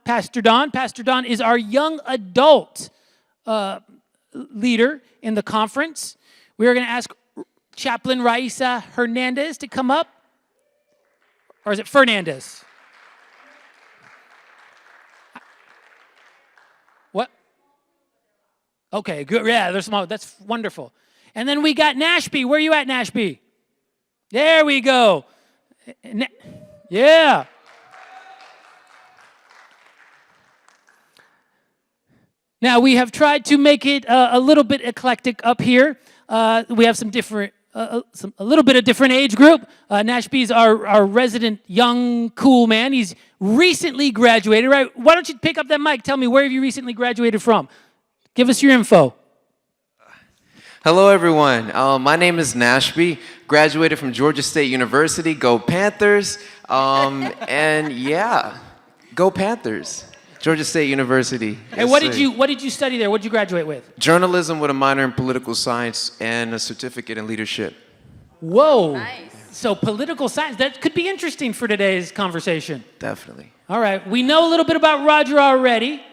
Pastor Don. Pastor Don is our young adult leader in the conference. We are going to ask Chaplain Raisa Hernandez to come up. Or is it Fernandez? What? Okay, good. Yeah, there's some. That's wonderful. And then we got Nashby. Where are you at, Nashby? There we go. Yeah. Now, we have tried to make it a little bit eclectic up here. We have some different, a little bit of different age group. Nashby's our resident young, cool man. He's recently graduated, right? Why don't you pick up that mic? Tell me, where have you recently graduated from? Give us your info. Hello, everyone. My name is Nashby. Graduated from Georgia State University. Go Panthers. And yeah, go Panthers. Georgia State University. And what did you study there? What did you graduate with? Journalism with a minor in political science and a certificate in leadership. Whoa. Nice. So political science, that could be interesting for today's conversation. Definitely. All right. We know a little bit about Roger already.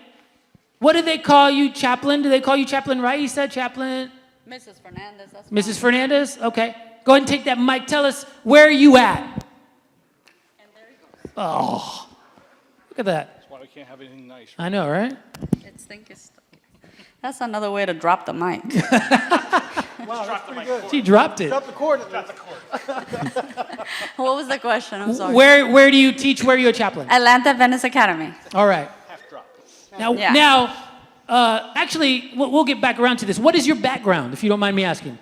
What do they call you, Chaplain? Do they call you Chaplain Raisa, Chaplain? Mrs. Fernandez. That's Mrs. Fernandez? Okay. Go ahead and take that mic. Tell us, where are you at? And there he goes. Oh, look at that. That's why we can't have anything nice. I know, right? It's thinking stuck. That's another way to drop the mic. Wow, that's pretty good. She dropped it. Drop the cord. What was the question? I'm sorry. Where do you teach? Where are you a chaplain? Atlanta Venice Academy. All right. Half drop. Now, actually, we'll get back around to this. What is your background, if you don't mind me asking?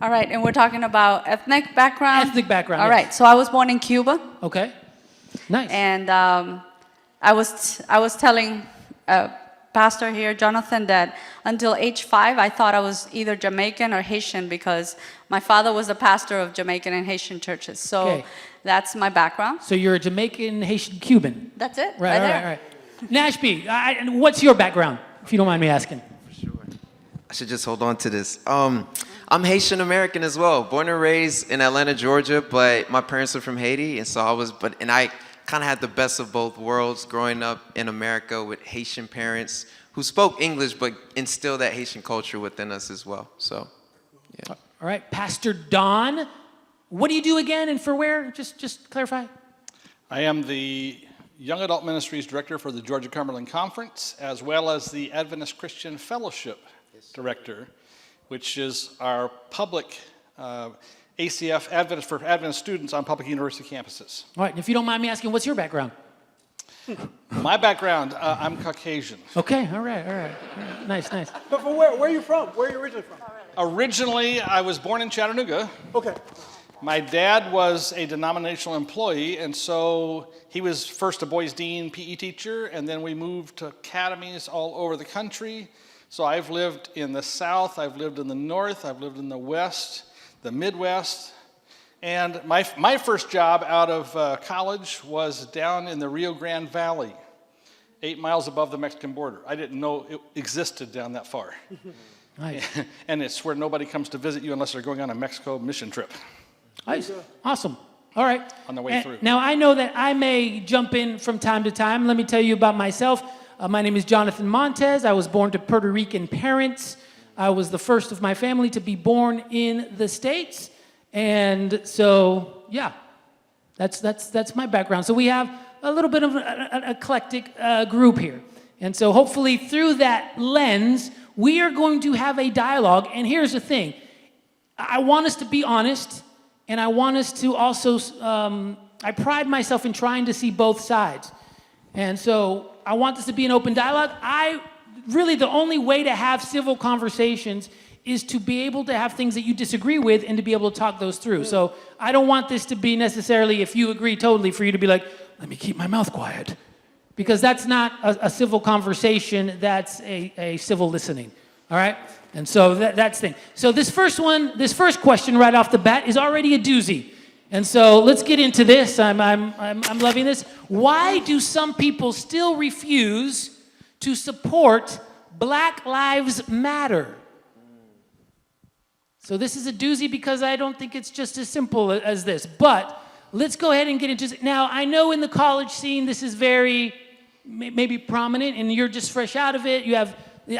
All right, and we're talking about ethnic background? Ethnic background, All yes. right, so I was born in Cuba. Okay. Nice. And I was telling Pastor here, Jonathan, that until age 5, I thought I was either Jamaican or Haitian because my father was the pastor of Jamaican and Haitian churches. So Okay. that's my background. So you're a Jamaican, Haitian, Cuban. That's it, Right, there. right. Nashby, and what's your background, if you don't mind me asking? I should just hold on to this. I'm Haitian American as well. Born and raised in Atlanta, Georgia, but my parents are from Haiti, and so I kind of had the best of both worlds growing up in America with Haitian parents who spoke English but instilled that Haitian culture within us as well. So, yeah. All right, Pastor Don, what do you do again and for where? Just clarify. I am the Young Adult Ministries Director for the Georgia-Cumberland Conference, as well as the Adventist Christian Fellowship Director, which is our public ACF Adventist for Adventist students on public university campuses. All right, and if you don't mind me asking, what's your background? My background, I'm Caucasian. Okay, all right. Nice. But where are you from? Where are you originally from? Originally, I was born in Chattanooga. Okay. My dad was a denominational employee, and so he was first a boys' dean PE teacher, and then we moved to academies all over the country. So I've lived in the South, I've lived in the North, I've lived in the West, the Midwest. And my first job out of college was down in the Rio Grande Valley, 8 miles above the Mexican border. I didn't know it existed down that far. Nice. And it's where nobody comes to visit you unless they're going on a Mexico mission trip. Nice. Awesome. All right. On the way through. Now, I know that I may jump in from time to time. Let me tell you about myself. My name is Jonathan Montez. I was born to Puerto Rican parents. I was the first of my family to be born in the States. And so, yeah, that's my background. So we have a little bit of an eclectic group here. And so hopefully through that lens, we are going to have a dialogue. And here's the thing. I want us to be honest, and I want us to also, I pride myself in trying to see both sides. And so I want this to be an open dialogue. Really, the only way to have civil conversations is to be able to have things that you disagree with and to be able to talk those through. So I don't want this to be necessarily, if you agree totally, for you to be like, let me keep my mouth quiet. Because that's not a civil conversation, that's a civil listening, all right? And so that's the thing. So this first question right off the bat is already a doozy. And so let's get into this. I'm loving this. Why do some people still refuse to support Black Lives Matter? So this is a doozy because I don't think it's just as simple as this. But let's go ahead and get into it. Now, I know in the college scene this is very maybe prominent, and you're just fresh out of it.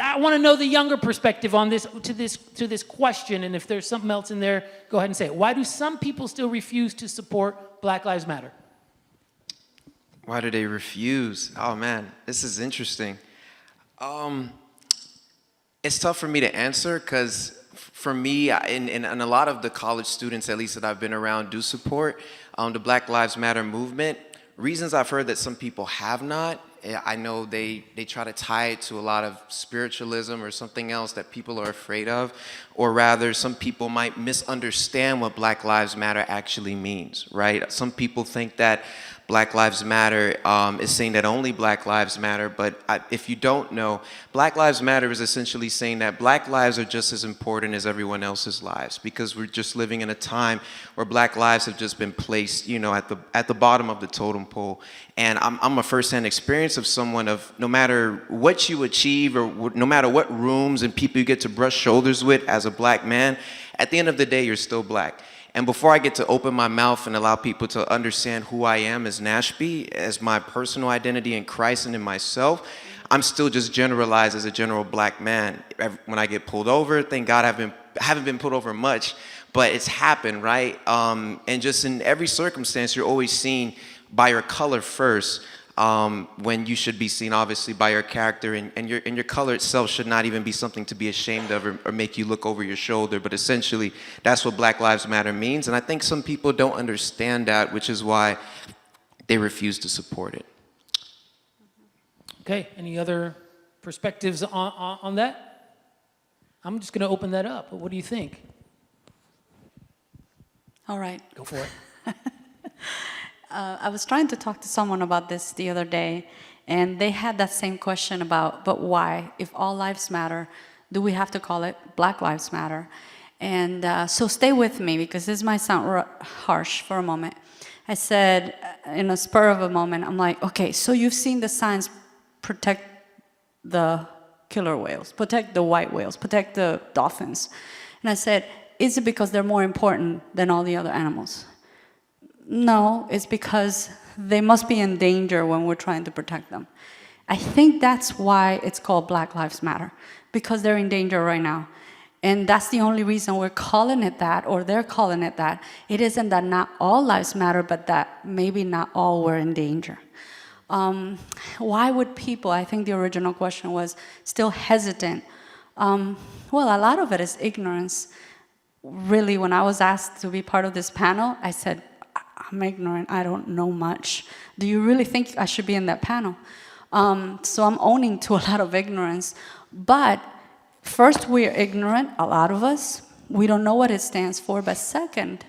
I want to know the younger perspective on this question, and if there's something else in there, go ahead and say it. Why do some people still refuse to support Black Lives Matter? Why do they refuse? Oh man, this is interesting. It's tough for me to answer because for me, and a lot of the college students, at least that I've been around, do support the Black Lives Matter movement. Reasons I've heard that some people have not, I know they try to tie it to a lot of spiritualism or something else that people are afraid of, or rather some people might misunderstand what Black Lives Matter actually means, right? Some people think that Black Lives Matter is saying that only Black Lives Matter, but if you don't know, Black Lives Matter is essentially saying that Black lives are just as important as everyone else's lives, because we're just living in a time where Black lives have just been placed, at the bottom of the totem pole. And I'm a firsthand experience of someone of no matter what you achieve or no matter what rooms and people you get to brush shoulders with as a Black man, at the end of the day, you're still Black. And before I get to open my mouth and allow people to understand who I am as Nashby, as my personal identity in Christ and in myself, I'm still just generalized as a general Black man. When I get pulled over, thank God I haven't been pulled over much, but it's happened, right? And just in every circumstance, you're always seen by your color first, when you should be seen obviously by your character, and your color itself should not even be something to be ashamed of or make you look over your shoulder. But essentially, that's what Black Lives Matter means. And I think some people don't understand that, which is why they refuse to support it. Okay, any other perspectives on that? I'm just going to open that up. What do you think? All right. Go for it. I was trying to talk to someone about this the other day, and they had that same question about, but why? If all lives matter, do we have to call it Black Lives Matter? And so stay with me, because this might sound harsh for a moment. I said, in a spur of a moment, I'm like, okay, so you've seen the signs, protect the killer whales, protect the white whales, protect the dolphins. And I said, is it because they're more important than all the other animals? No, it's because they must be in danger when we're trying to protect them. I think that's why it's called Black Lives Matter, because they're in danger right now. And that's the only reason we're calling it that, or they're calling it that. It isn't that not all lives matter, but that maybe not all were in danger. Why would people, I think the original question was, still hesitant? Well, a lot of it is ignorance. Really, when I was asked to be part of this panel, I said, I'm ignorant, I don't know much. Do you really think I should be in that panel? So I'm owning to a lot of ignorance. But first, we're ignorant, a lot of us. We don't know what it stands for. But second,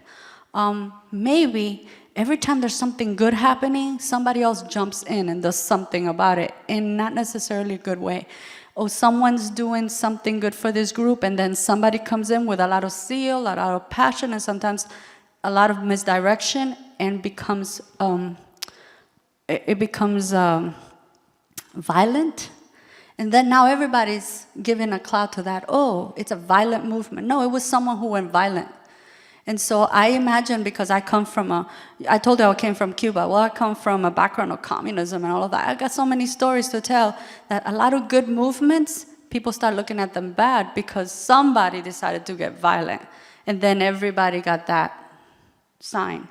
maybe every time there's something good happening, somebody else jumps in and does something about it, in not necessarily a good way. Oh, someone's doing something good for this group, and then somebody comes in with a lot of zeal, a lot of passion, and sometimes a lot of misdirection, and becomes violent. And then now everybody's giving a clout to that. Oh, it's a violent movement. No, it was someone who went violent. And so I imagine, because I come from I told you I came from Cuba. Well, I come from a background of communism and all of that. I got so many stories to tell that a lot of good movements, people start looking at them bad because somebody decided to get violent. And then everybody got that sign.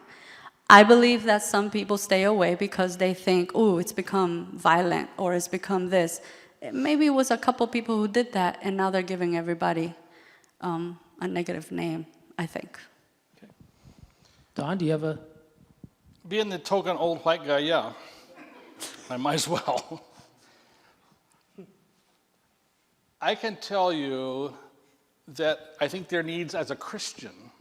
I believe that some people stay away because they think, oh, it's become violent, or it's become this. Maybe it was a couple people who did that, and now they're giving everybody a negative name, I think. Okay. Don, do you have a... Being the token old white guy, yeah. I might as well. I can tell you that I think there needs, as a Christian,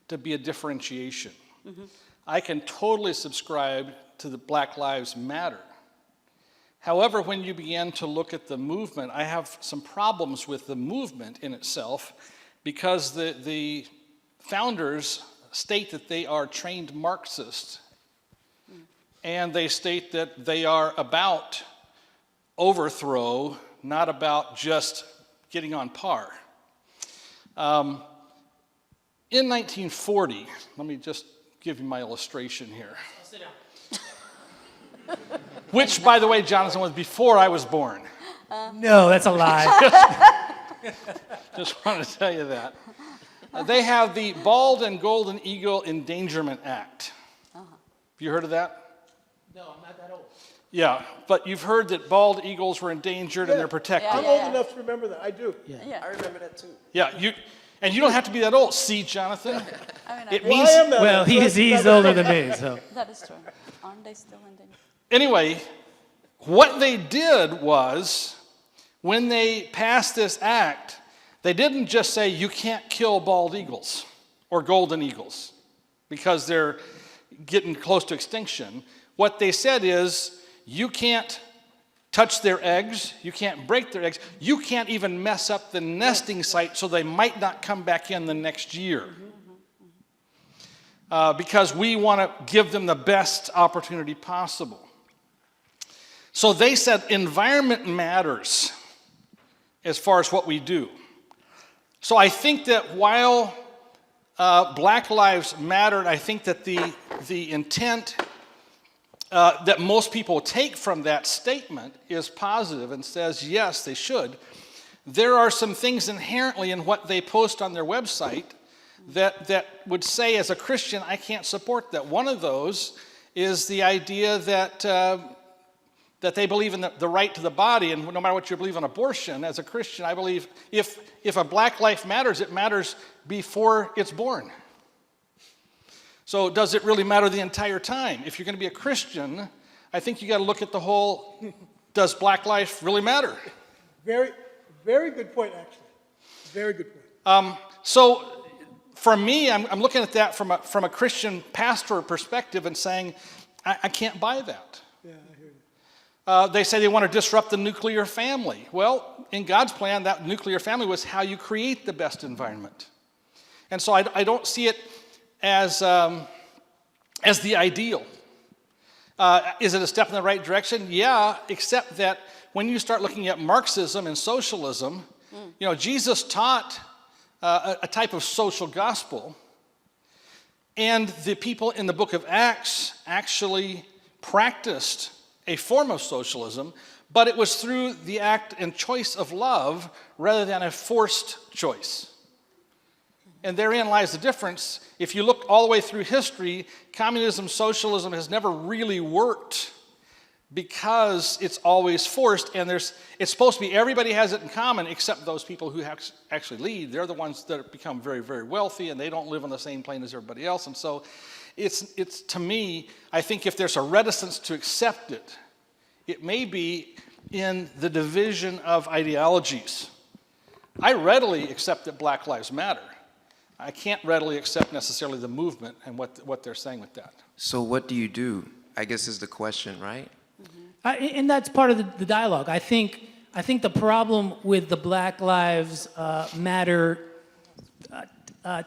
to be a differentiation. Mm-hmm. I can totally subscribe to the Black Lives Matter. However, when you begin to look at the movement, I have some problems with the movement in itself, because the founders state that they are trained Marxists, and they state that they are about overthrow, not about just getting on par. In 1940, let me just give you my illustration here. Sit down. Which, by the way, Jonathan, was before I was born. No, that's a lie. Just wanted to tell you that. They have the Bald and Golden Eagle Endangerment Act. Have you heard of that? No, I'm not that old. Yeah, but you've heard that bald eagles were endangered and they're protected. I'm old enough to remember that. I do. I remember that too. Yeah, you don't have to be that old. See, Jonathan? It Well, means, I am that Well, old, so he's that's- older than me, so. That is true. Aren't they still in danger? anyway, what they did was, when they passed this act, they didn't just say you can't kill bald eagles or golden eagles because they're getting close to extinction. What they said is you can't touch their eggs, you can't break their eggs, you can't even mess up the nesting site so they might not come back in the next year. Because we want to give them the best opportunity possible. So they said environment matters as far as what we do. So I think that while Black Lives Matter, I think that the intent that most people take from that statement is positive and says, yes, they should. There are some things inherently in what they post on their website that would say, as a Christian, I can't support that. One of those is the idea that they believe in the right to the body, and no matter what you believe on abortion, as a Christian, I believe if a black life matters, it matters before it's born. So does it really matter the entire time? If you're going to be a Christian, I think you got to look at the whole, does black life really matter? Very, very good point, actually. Very good point. So for me, I'm looking at that from a Christian pastor perspective and saying, I can't buy that. Yeah, I hear you. They say they want to disrupt the nuclear family. Well, in God's plan, that nuclear family was how you create the best environment. And so I don't see it as the ideal. Is it a step in the right direction? Yeah, except that when you start looking at Marxism and socialism, you know, Jesus taught a type of social gospel, and the people in the book of Acts actually practiced a form of socialism, but it was through the act and choice of love rather than a forced choice. And therein lies the difference. If you look all the way through history, communism, socialism has never really worked because it's always forced, and it's supposed to be everybody has it in common except those people who actually lead. They're the ones that become very, very wealthy, and they don't live on the same plane as everybody else. And so it's to me, I think if there's a reticence to accept it, it may be in the division of ideologies. I readily accept that Black Lives Matter. I can't readily accept necessarily the movement and what they're saying with that. So what do you do? I guess is the question, right? And that's part of the dialogue. I think the problem with the Black Lives Matter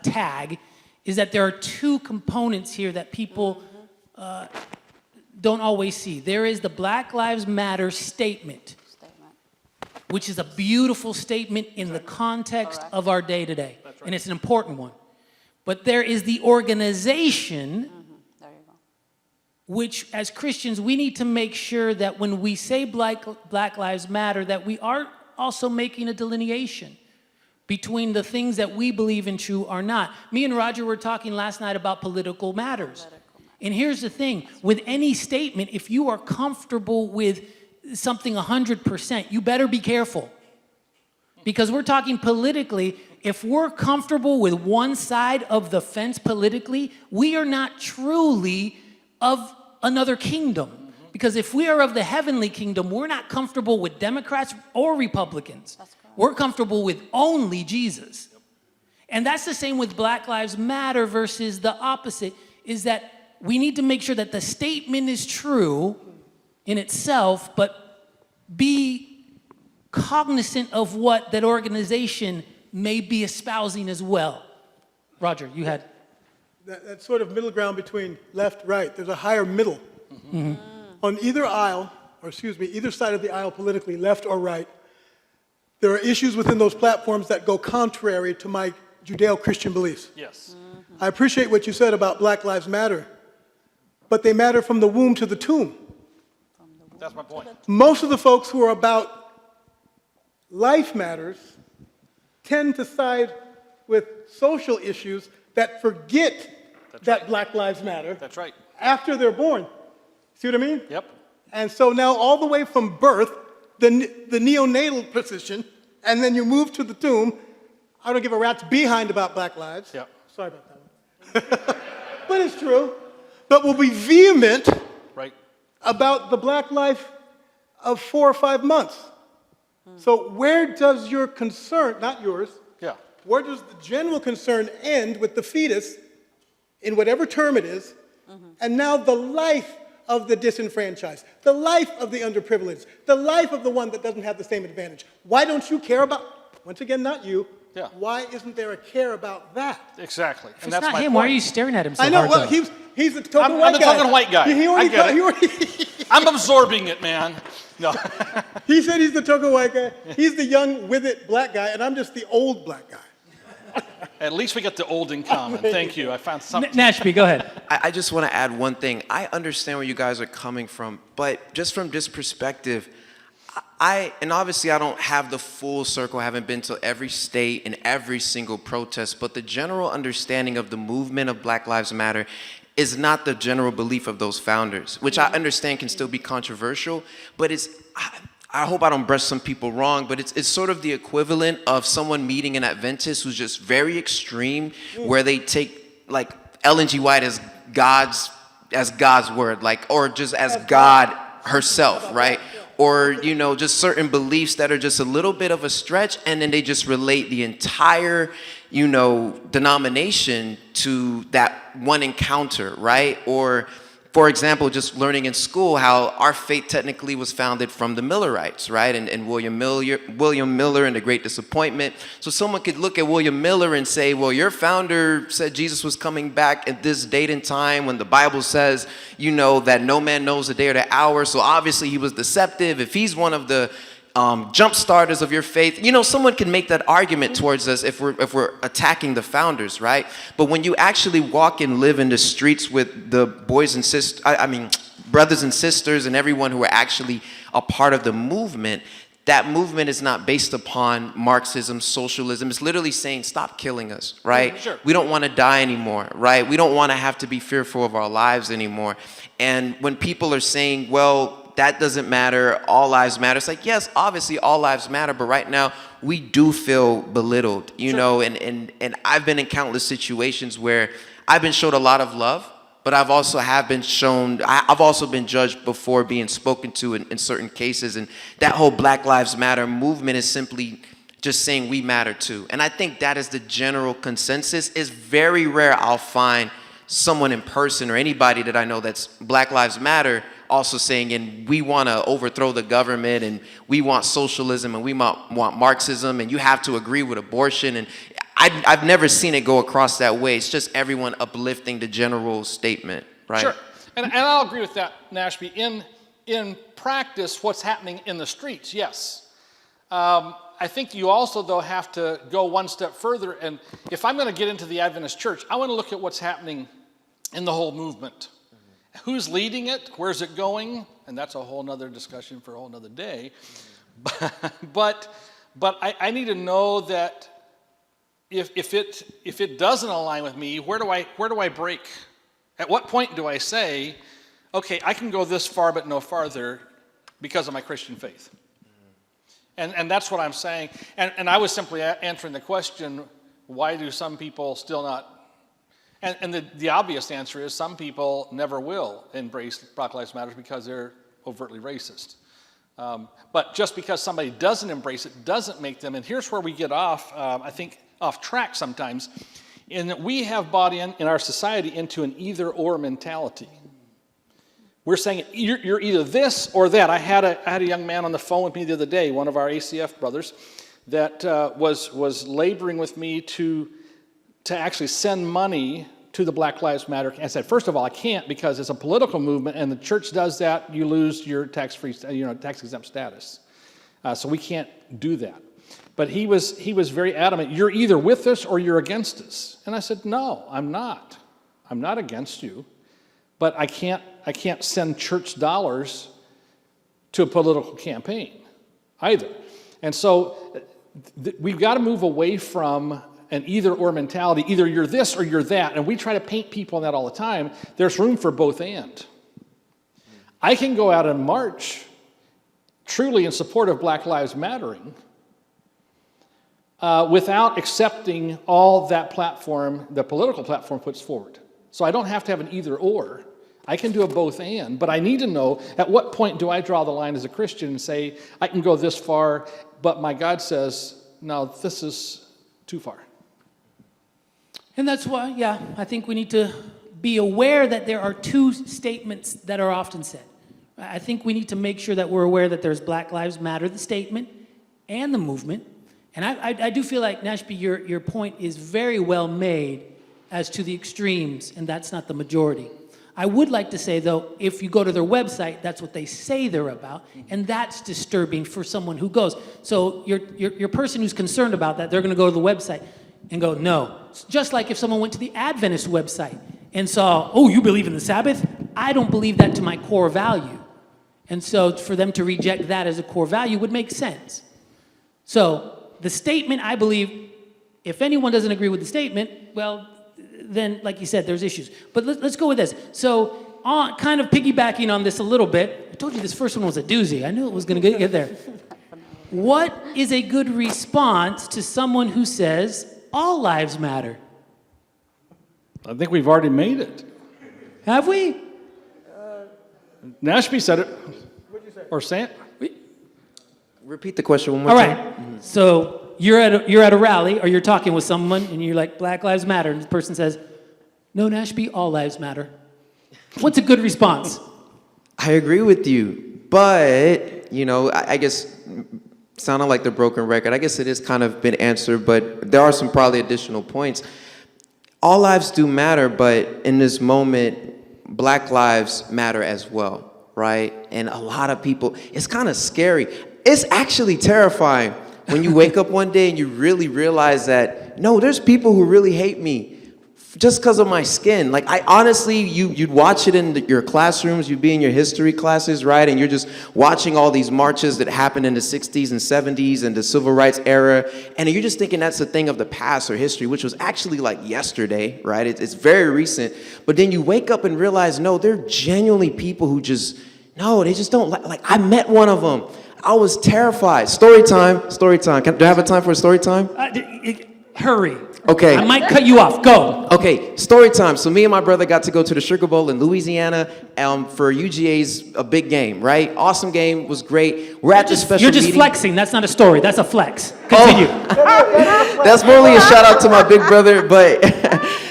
tag is that there are two components here that people don't always see. There is the Black Lives Matter statement, which is a beautiful statement in the context of our day to day. And it's an important one. But there is the organization, There you go. which as Christians, we need to make sure that when we say Black Lives Matter, that we are also making a delineation between the things that we believe in true or not. Me and Roger were talking last night about political matters. And here's the thing, with any statement, if you are comfortable with something 100%, you better be careful. Because we're talking politically, if we're comfortable with one side of the fence politically, we are not truly of another kingdom. Because if we are of the heavenly kingdom, we're not comfortable with Democrats or Republicans. We're comfortable with only Jesus. And that's the same with Black Lives Matter versus the opposite, is that we need to make sure that the statement is true in itself, but be cognizant of what that organization may be espousing as well. Roger, you had... That sort of middle ground between left, right, there's a higher middle. On either aisle, or excuse me, either side of the aisle politically, left or right, there are issues within those platforms that go contrary to my Judeo-Christian beliefs. Yes. I appreciate what you said about Black Lives Matter, but they matter from the womb to the tomb. That's my point. Most of the folks who are about life matters tend to side with social issues that forget that Black Lives Matter That's right. after they're born. See what I mean? Yep. And so now all the way from birth, the neonatal position, and then you move to the tomb, I don't give a rat's behind about Black lives. Yep. Sorry about that one. But it's true. But we'll be vehement Right. about the Black life of 4 or 5 months. So where does your concern, not yours, Yeah. where does the general concern end with the fetus, in whatever term it is, and now the life of the disenfranchised, the life of the underprivileged, the life of the one that doesn't have the same advantage? Why don't you care about, once again, not you, Yeah. why isn't there a care about that? Exactly. If And it's that's not my him, point. why are you staring at him so I know, hard, well, though? he's the token I'm white the guy. token white guy. He I get it. I'm absorbing it, man. No. He said he's the token white guy. He's the young, with it black guy, and I'm just the old black guy. At least we got the old in common. Thank you. I found something. Nashby, go ahead. I just want to add one thing. I understand where you guys are coming from, but just from this perspective, and obviously I don't have the full circle, I haven't been to every state and every single protest, but the general understanding of the movement of Black Lives Matter is not the general belief of those founders, which I understand can still be controversial, but I hope I don't brush some people wrong, but it's sort of the equivalent of someone meeting an Adventist who's just very extreme, where they take like Ellen G. White as God's word, like, or just as God herself, right? Or, just certain beliefs that are just a little bit of a stretch, and then they just relate the entire, denomination to that one encounter, right? Or, for example, just learning in school how our faith technically was founded from the Millerites, right? And William Miller and the Great Disappointment. So someone could look at William Miller and say, well, your founder said Jesus was coming back at this date and time when the Bible says, that no man knows the day or the hour. So obviously he was deceptive. If he's one of the jump starters of your faith, someone can make that argument towards us if we're attacking the founders, right? But when you actually walk and live in the streets with the boys and sisters, brothers and sisters and everyone who are actually a part of the movement, that movement is not based upon Marxism, socialism. It's literally saying, stop killing us, right? Sure. We don't want to die anymore, right? We don't want to have to be fearful of our lives anymore. And when people are saying, well, that doesn't matter, all lives matter. It's like, yes, obviously all lives matter, but right now we do feel belittled, and I've been in countless situations where I've been showed a lot of love, but I've also been judged before being spoken to in certain cases. And that whole Black Lives Matter movement is simply just saying we matter too. And I think that is the general consensus. It's very rare I'll find someone in person or anybody that I know that's Black Lives Matter also saying, and we want to overthrow the government, and we want socialism, and we want Marxism, and you have to agree with abortion. And I've never seen it go across that way. It's just everyone uplifting the general statement, right? Sure. And I'll agree with that, Nashby. In practice, what's happening in the streets, yes. I think you also, though, have to go one step further. And if I'm going to get into the Adventist church, I want to look at what's happening in the whole movement. Who's leading it? Where's it going? And that's a whole nother discussion for a whole nother day. But I need to know that if it doesn't align with me, where do I break? At what point do I say, okay, I can go this far but no farther because of my Christian faith? And that's what I'm saying. And I was simply answering the question, why do some people still not? And the obvious answer is some people never will embrace Black Lives Matter because they're overtly racist. But just because somebody doesn't embrace it doesn't make them, and here's where we get off, I think, off track sometimes, in that we have bought in our society into an either-or mentality. We're saying you're either this or that. I had a young man on the phone with me the other day, one of our ACF brothers, that was laboring with me to actually send money to the Black Lives Matter. I said, first of all, I can't because it's a political movement, and the church does that, you lose your tax-free, tax-exempt status. So we can't do that. But he was very adamant. You're either with us or you're against us. And I said, no, I'm not. I'm not against you. But I can't send church dollars to a political campaign either. And so we've got to move away from an either-or mentality. Either you're this or you're that. And we try to paint people on that all the time. There's room for both and. I can go out and march truly in support of Black Lives Mattering without accepting all that platform, the political platform puts forward. So I don't have to have an either-or. I can do a both and, but I need to know at what point do I draw the line as a Christian and say, I can go this far, but my God says, no, this is too far. And that's why, yeah, I think we need to be aware that there are two statements that are often said. I think we need to make sure that we're aware that there's Black Lives Matter, the statement, and the movement. And I do feel like, Nashby, your point is very well made as to the extremes, and that's not the majority. I would like to say, though, if you go to their website, that's what they say they're about, and that's disturbing for someone who goes. So your person who's concerned about that, they're going to go to the website and go, no. Just like if someone went to the Adventist website and saw, oh, you believe in the Sabbath? I don't believe that to my core value. And so for them to reject that as a core value would make sense. So the statement, I believe, if anyone doesn't agree with the statement, well, then, like you said, there's issues. But let's go with this. So kind of piggybacking on this a little bit, I told you this first one was a doozy. I knew it was going to get there. What is a good response to someone who says all lives matter? I think we've already made it. Have we? Nashby said it. What'd you say? Or Sam? Repeat the question one more All time. right. So you're at a rally, or you're talking with someone, and you're like, Black Lives Matter, and the person says, no, Nashby, all lives matter. What's a good response? I agree with you, but, I guess, sounding like the broken record, I guess it has kind of been answered, but there are some probably additional points. All lives do matter, but in this moment, Black lives matter as well, right? And a lot of people, it's kind of scary. It's actually terrifying when you wake up one day and you really realize that, no, there's people who really hate me just because of my skin. Like, I honestly, you'd watch it in your classrooms, you'd be in your history classes, right? And you're just watching all these marches that happened in the 60s and 70s and the civil rights era. And you're just thinking that's a thing of the past or history, which was actually like yesterday, right? It's very recent. But then you wake up and realize, no, they're genuinely people who just, no, they just don't like I met one of them. I was terrified. Story time. Do I have a time for a story time? Hurry. Okay. I might cut you off. Go. Okay, story time. So me and my brother got to go to the Sugar Bowl in Louisiana for UGA's a big game, right? Awesome game, was great. We're at this special You're just meeting. flexing. That's not a story. That's a flex. Continue. That's morely a shout out to my big brother, but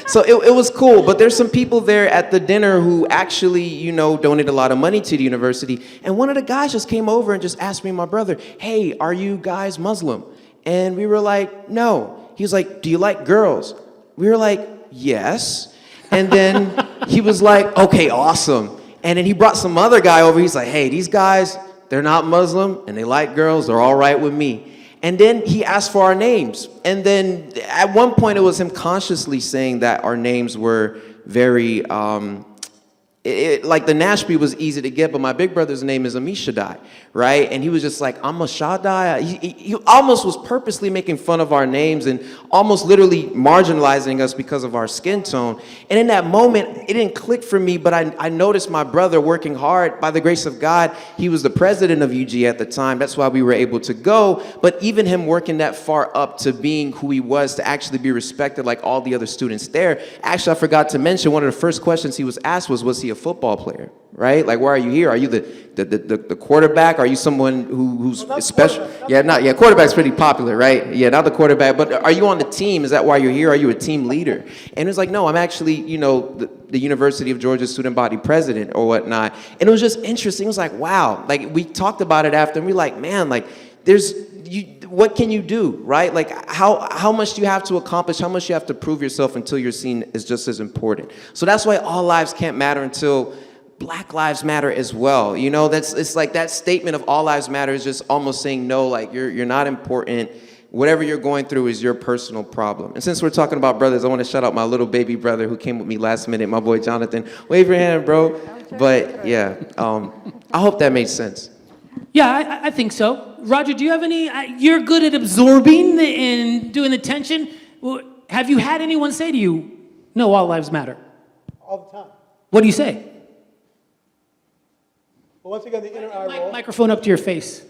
so it was cool. But there's some people there at the dinner who actually, donate a lot of money to the university. And one of the guys just came over and just asked me and my brother, hey, are you guys Muslim? And we were like, no. He was like, do you like girls? We were like, yes. And then he was like, okay, awesome. And then he brought some other guy over. He's like, hey, these guys, they're not Muslim and they like girls. They're all right with me. And then he asked for our names. And then at one point it was him consciously saying that our names were very, like the Nashby was easy to get, but my big brother's name is Amishadai, right? And he was just like, I'm a Shaddai. He almost was purposely making fun of our names and almost literally marginalizing us because of our skin tone. And in that moment, it didn't click for me, but I noticed my brother working hard. By the grace of God, he was the president of UG at the time. That's why we were able to go. But even him working that far up to being who he was, to actually be respected like all the other students there. Actually, I forgot to mention, one of the first questions he was asked was he a football player, right? Like, why are you here? Are you the quarterback? Are you someone who's special? Quarterback's pretty popular, right? Yeah, not the quarterback, but are you on the team? Is that why you're here? Are you a team leader? And it's like, no, I'm actually, the University of Georgia student body president or whatnot. And it was just interesting. It was like, wow. Like, we talked about it after, and we're like, man, like, what can you do, right? Like, how much do you have to accomplish? How much you have to prove yourself until you're seen as just as important? So that's why all lives can't matter until Black lives matter as well. It's like that statement of all lives matter is just almost saying, no, like, you're not important. Whatever you're going through is your personal problem. And since we're talking about brothers, I want to shout out my little baby brother who came with me last minute, my boy Jonathan. Wave your hand, bro. But yeah, I hope that made sense. Yeah, I think so. Roger, do you have any? You're good at absorbing and doing the tension. Well, have you had anyone say to you, no, all lives matter? All the time. What do you say? Well, once again, the inner eye roll. Microphone up to your face.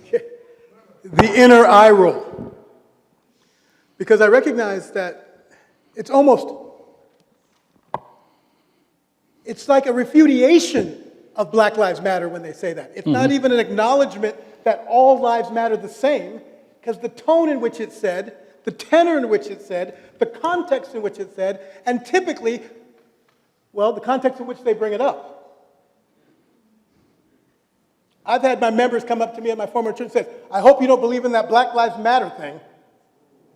The inner eye roll. Because I recognize that it's like a refutation of Black Lives Matter when they say that. It's not even an acknowledgement that all lives matter the same, because the tone in which it's said, the tenor in which it's said, the context in which it's said, and typically, well, the context in which they bring it up. I've had my members come up to me at my former church and say, I hope you don't believe in that Black Lives Matter thing.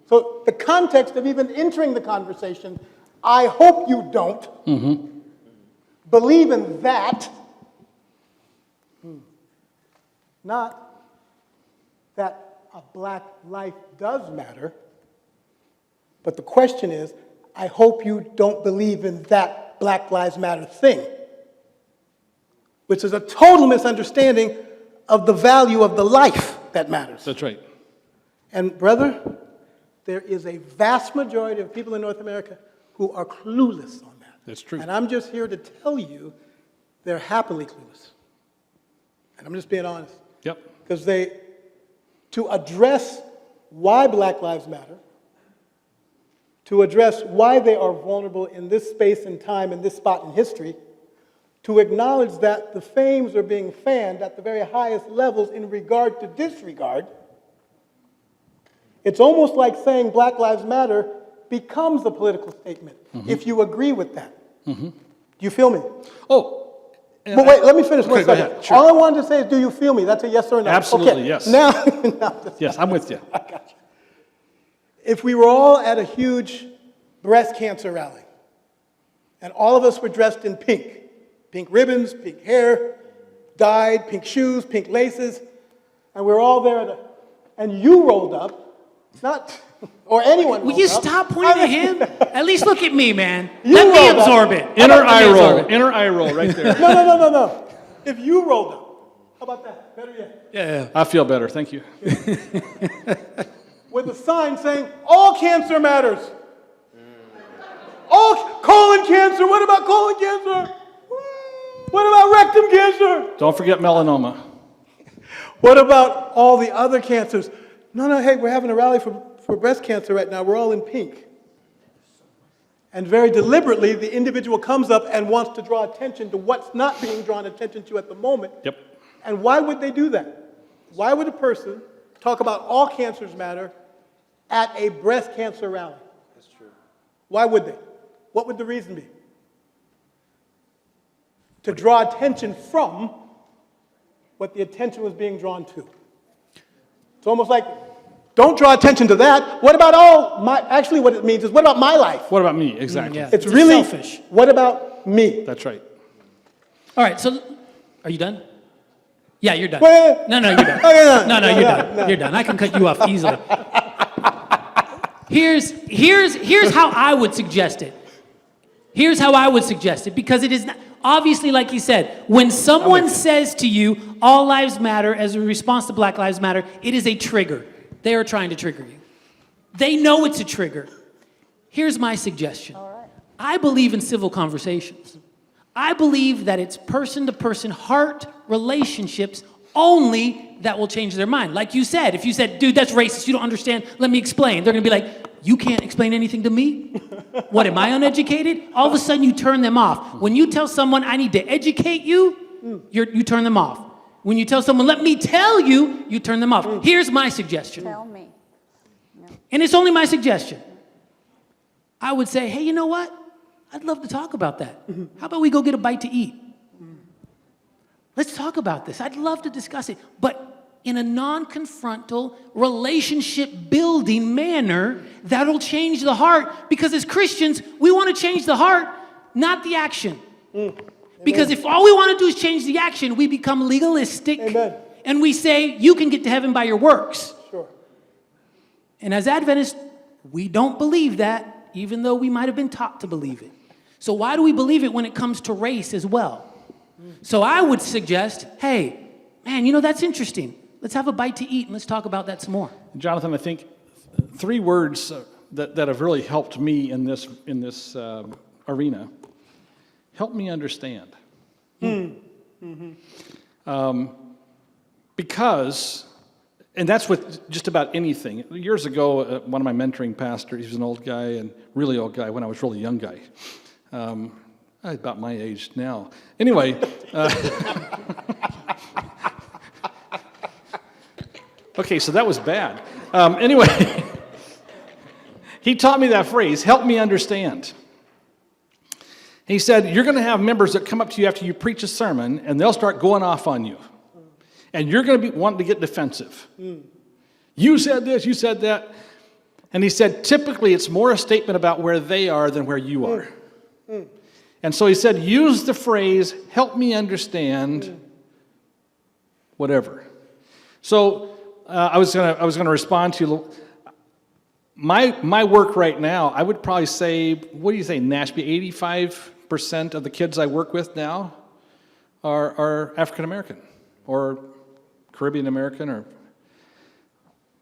So the context of even entering the conversation, I hope you don't believe in that. Not that a black life does matter, but the question is, I hope you don't believe in that Black Lives Matter thing, which is a total misunderstanding of the value of the life that matters. That's right. And brother, there is a vast majority of people in North America who are clueless on that. That's true. And I'm just here to tell you they're happily clueless. And I'm just being honest. Yep. Because to address why Black Lives Matter, to address why they are vulnerable in this space and time, in this spot in history, to acknowledge that the flames are being fanned at the very highest levels in regard to disregard, it's almost like saying Black Lives Matter becomes a political statement, if you agree with that. Do you feel me? Oh. But wait, let me finish one Okay, go second. ahead. Sure. All I wanted to say is, do you feel me? That's a yes or a no. Absolutely, okay. yes. Now Yes, I'm with you. I got you. If we were all at a huge breast cancer rally, and all of us were dressed in pink, pink ribbons, pink hair, dyed, pink shoes, pink laces, and we're all there, and you rolled up, or anyone Will rolled you up. stop pointing at him? At least look at me, man. You Let me rolled up. absorb it. Inner Let me eye absorb roll. it. Inner eye roll right there. No. If you rolled up, how about that? Better yet. Yeah. I feel better. Thank you. With a sign saying, all cancer matters. All colon cancer, what about colon cancer? What about rectum cancer? Don't forget melanoma. What about all the other cancers? No, hey, we're having a rally for breast cancer right now. We're all in pink. And very deliberately, the individual comes up and wants to draw attention to what's not being drawn attention to at the moment. Yep. And why would they do that? Why would a person talk about all cancers matter at a breast cancer rally? That's true. Why would they? What would the reason be? To draw attention from what the attention was being drawn to. It's almost like, don't draw attention to that. What about actually what it means is, what about my life? What about me? Exactly. Yeah. It's really, selfish. what about me? That's right. All right, so are you done? Yeah, you're done. Wait. No, you're done. Okay, No, you're done. no. You're done. I can cut you off easily. Here's how I would suggest it. Here's how I would suggest it, because it is not, obviously, like you said, when someone says to you, all lives matter as a response to Black Lives Matter, it is a trigger. They are trying to trigger you. They know it's a trigger. Here's my suggestion. I believe in civil conversations. I believe that it's person-to-person heart relationships only that will change their mind. Like you said, if you said, dude, that's racist, you don't understand, let me explain. They're gonna be like, you can't explain anything to me? What, am I uneducated? All of a sudden you turn them off. When you tell someone, I need to educate you, you turn them off. When you tell someone, let me tell you, you turn them off. Here's my suggestion. Tell me. And it's only my suggestion. I would say, hey, you know what? I'd love to talk about that. How about we go get a bite to eat? Let's talk about this. I'd love to discuss it, but in a non-confrontal, relationship-building manner that'll change the heart. Because as Christians, we want to change the heart, not the action. Because if all we want to do is change the action, we become legalistic. Amen. And we say, you can get to heaven by your works. Sure. And as Adventists, we don't believe that, even though we might have been taught to believe it. So why do we believe it when it comes to race as well? So I would suggest, hey, man, you know, that's interesting. Let's have a bite to eat and let's talk about that some more. Jonathan, I think 3 words that have really helped me in this arena. Help me understand. Because, and that's with just about anything. Years ago, one of my mentoring pastors, he was an old guy, and really old guy when I was really young guy. About my age now. Anyway. Okay, so that was bad. Anyway, he taught me that phrase, help me understand. He said, you're going to have members that come up to you after you preach a sermon, and they'll start going off on you. And you're going to be wanting to get defensive. You said this, you said that. And he said, typically it's more a statement about where they are than where you are. And so he said, use the phrase, help me understand, whatever. So I was gonna respond to you. My work right now, I would probably say, what do you say, Nashby, 85% of the kids I work with now are African American or Caribbean American,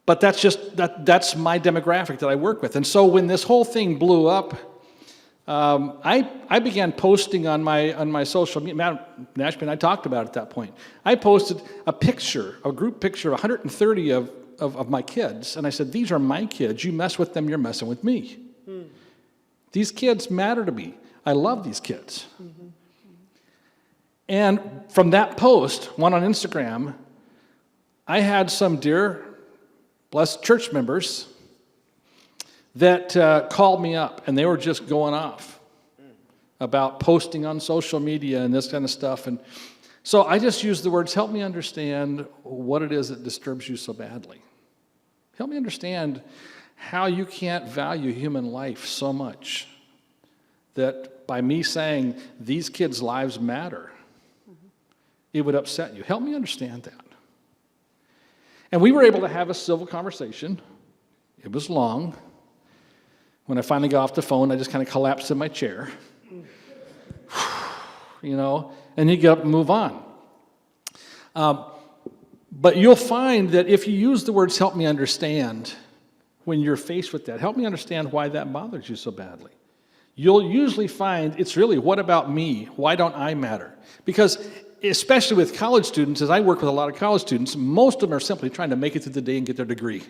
but that's just that's my demographic that I work with. And so when this whole thing blew up, I began posting on my social media. Nashby and I talked about it at that point. I posted a group picture of 130 of my kids, and I said, these are my kids. You mess with them, you're messing with me. These kids matter to me. I love these kids. And from that post, one on Instagram, I had some dear, blessed church members that called me up, and they were just going off about posting on social media and this kind of stuff. And so I just used the words, help me understand what it is that disturbs you so badly. Help me understand how you can't value human life so much that by me saying these kids' lives matter, it would upset you. Help me understand that. And we were able to have a civil conversation. It was long. When I finally got off the phone, I just kind of collapsed in my chair. And you get up and move on. But you'll find that if you use the words, help me understand, when you're faced with that, help me understand why that bothers you so badly. You'll usually find it's really, what about me? Why don't I matter? Because especially with college students, as I work with a lot of college students, most of them are simply trying to make it through the day and get their degree.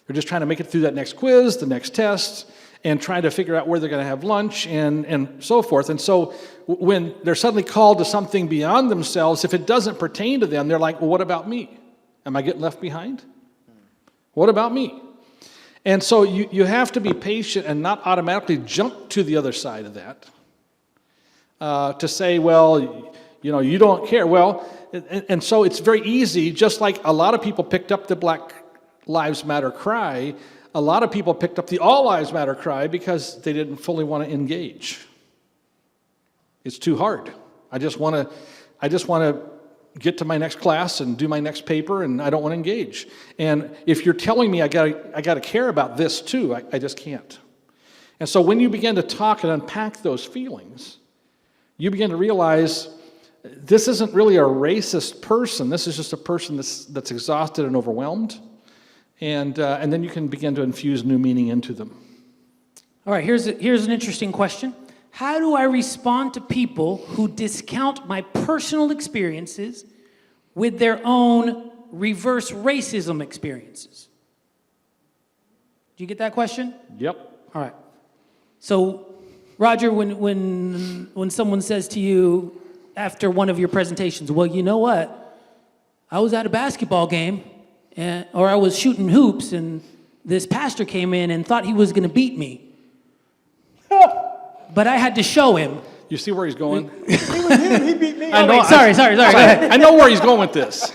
They're just trying to make it through that next quiz, the next test, and trying to figure out where they're going to have lunch and so forth. And so when they're suddenly called to something beyond themselves, if it doesn't pertain to them, they're like, well, what about me? Am I getting left behind? What about me? And so you have to be patient and not automatically jump to the other side of that to say, well, you don't care. Well, and so it's very easy, just like a lot of people picked up the Black Lives Matter cry, a lot of people picked up the All Lives Matter cry because they didn't fully want to engage. It's too hard. I just want to get to my next class and do my next paper, and I don't want to engage. And if you're telling me I got to care about this too, I just can't. And so when you begin to talk and unpack those feelings, you begin to realize this isn't really a racist person. This is just a person that's exhausted and overwhelmed. And then you can begin to infuse new meaning into them. All right, here's an interesting question. How do I respond to people who discount my personal experiences with their own reverse racism experiences? Do you get that question? Yep. All right. So, Roger, when someone says to you after one of your presentations, well, you know what? I was at a basketball game, or I was shooting hoops, and this pastor came in and thought he was going to beat me. But I had to show him. You see where he's going? He was him, he beat me. Oh, wait, sorry. Go ahead. I know where he's going with this.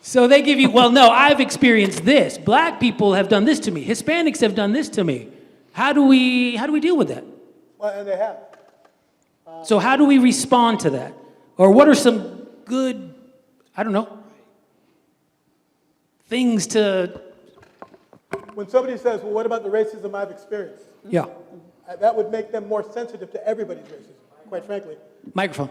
So they give you, well, no, I've experienced this. Black people have done this to me. Hispanics have done this to me. How do we deal with that? Well, and they have. So how do we respond to that? Or what are some good, I don't know, things to... When somebody says, well, what about the racism I've experienced? Yeah. That would make them more sensitive to everybody's racism, quite frankly. Microphone.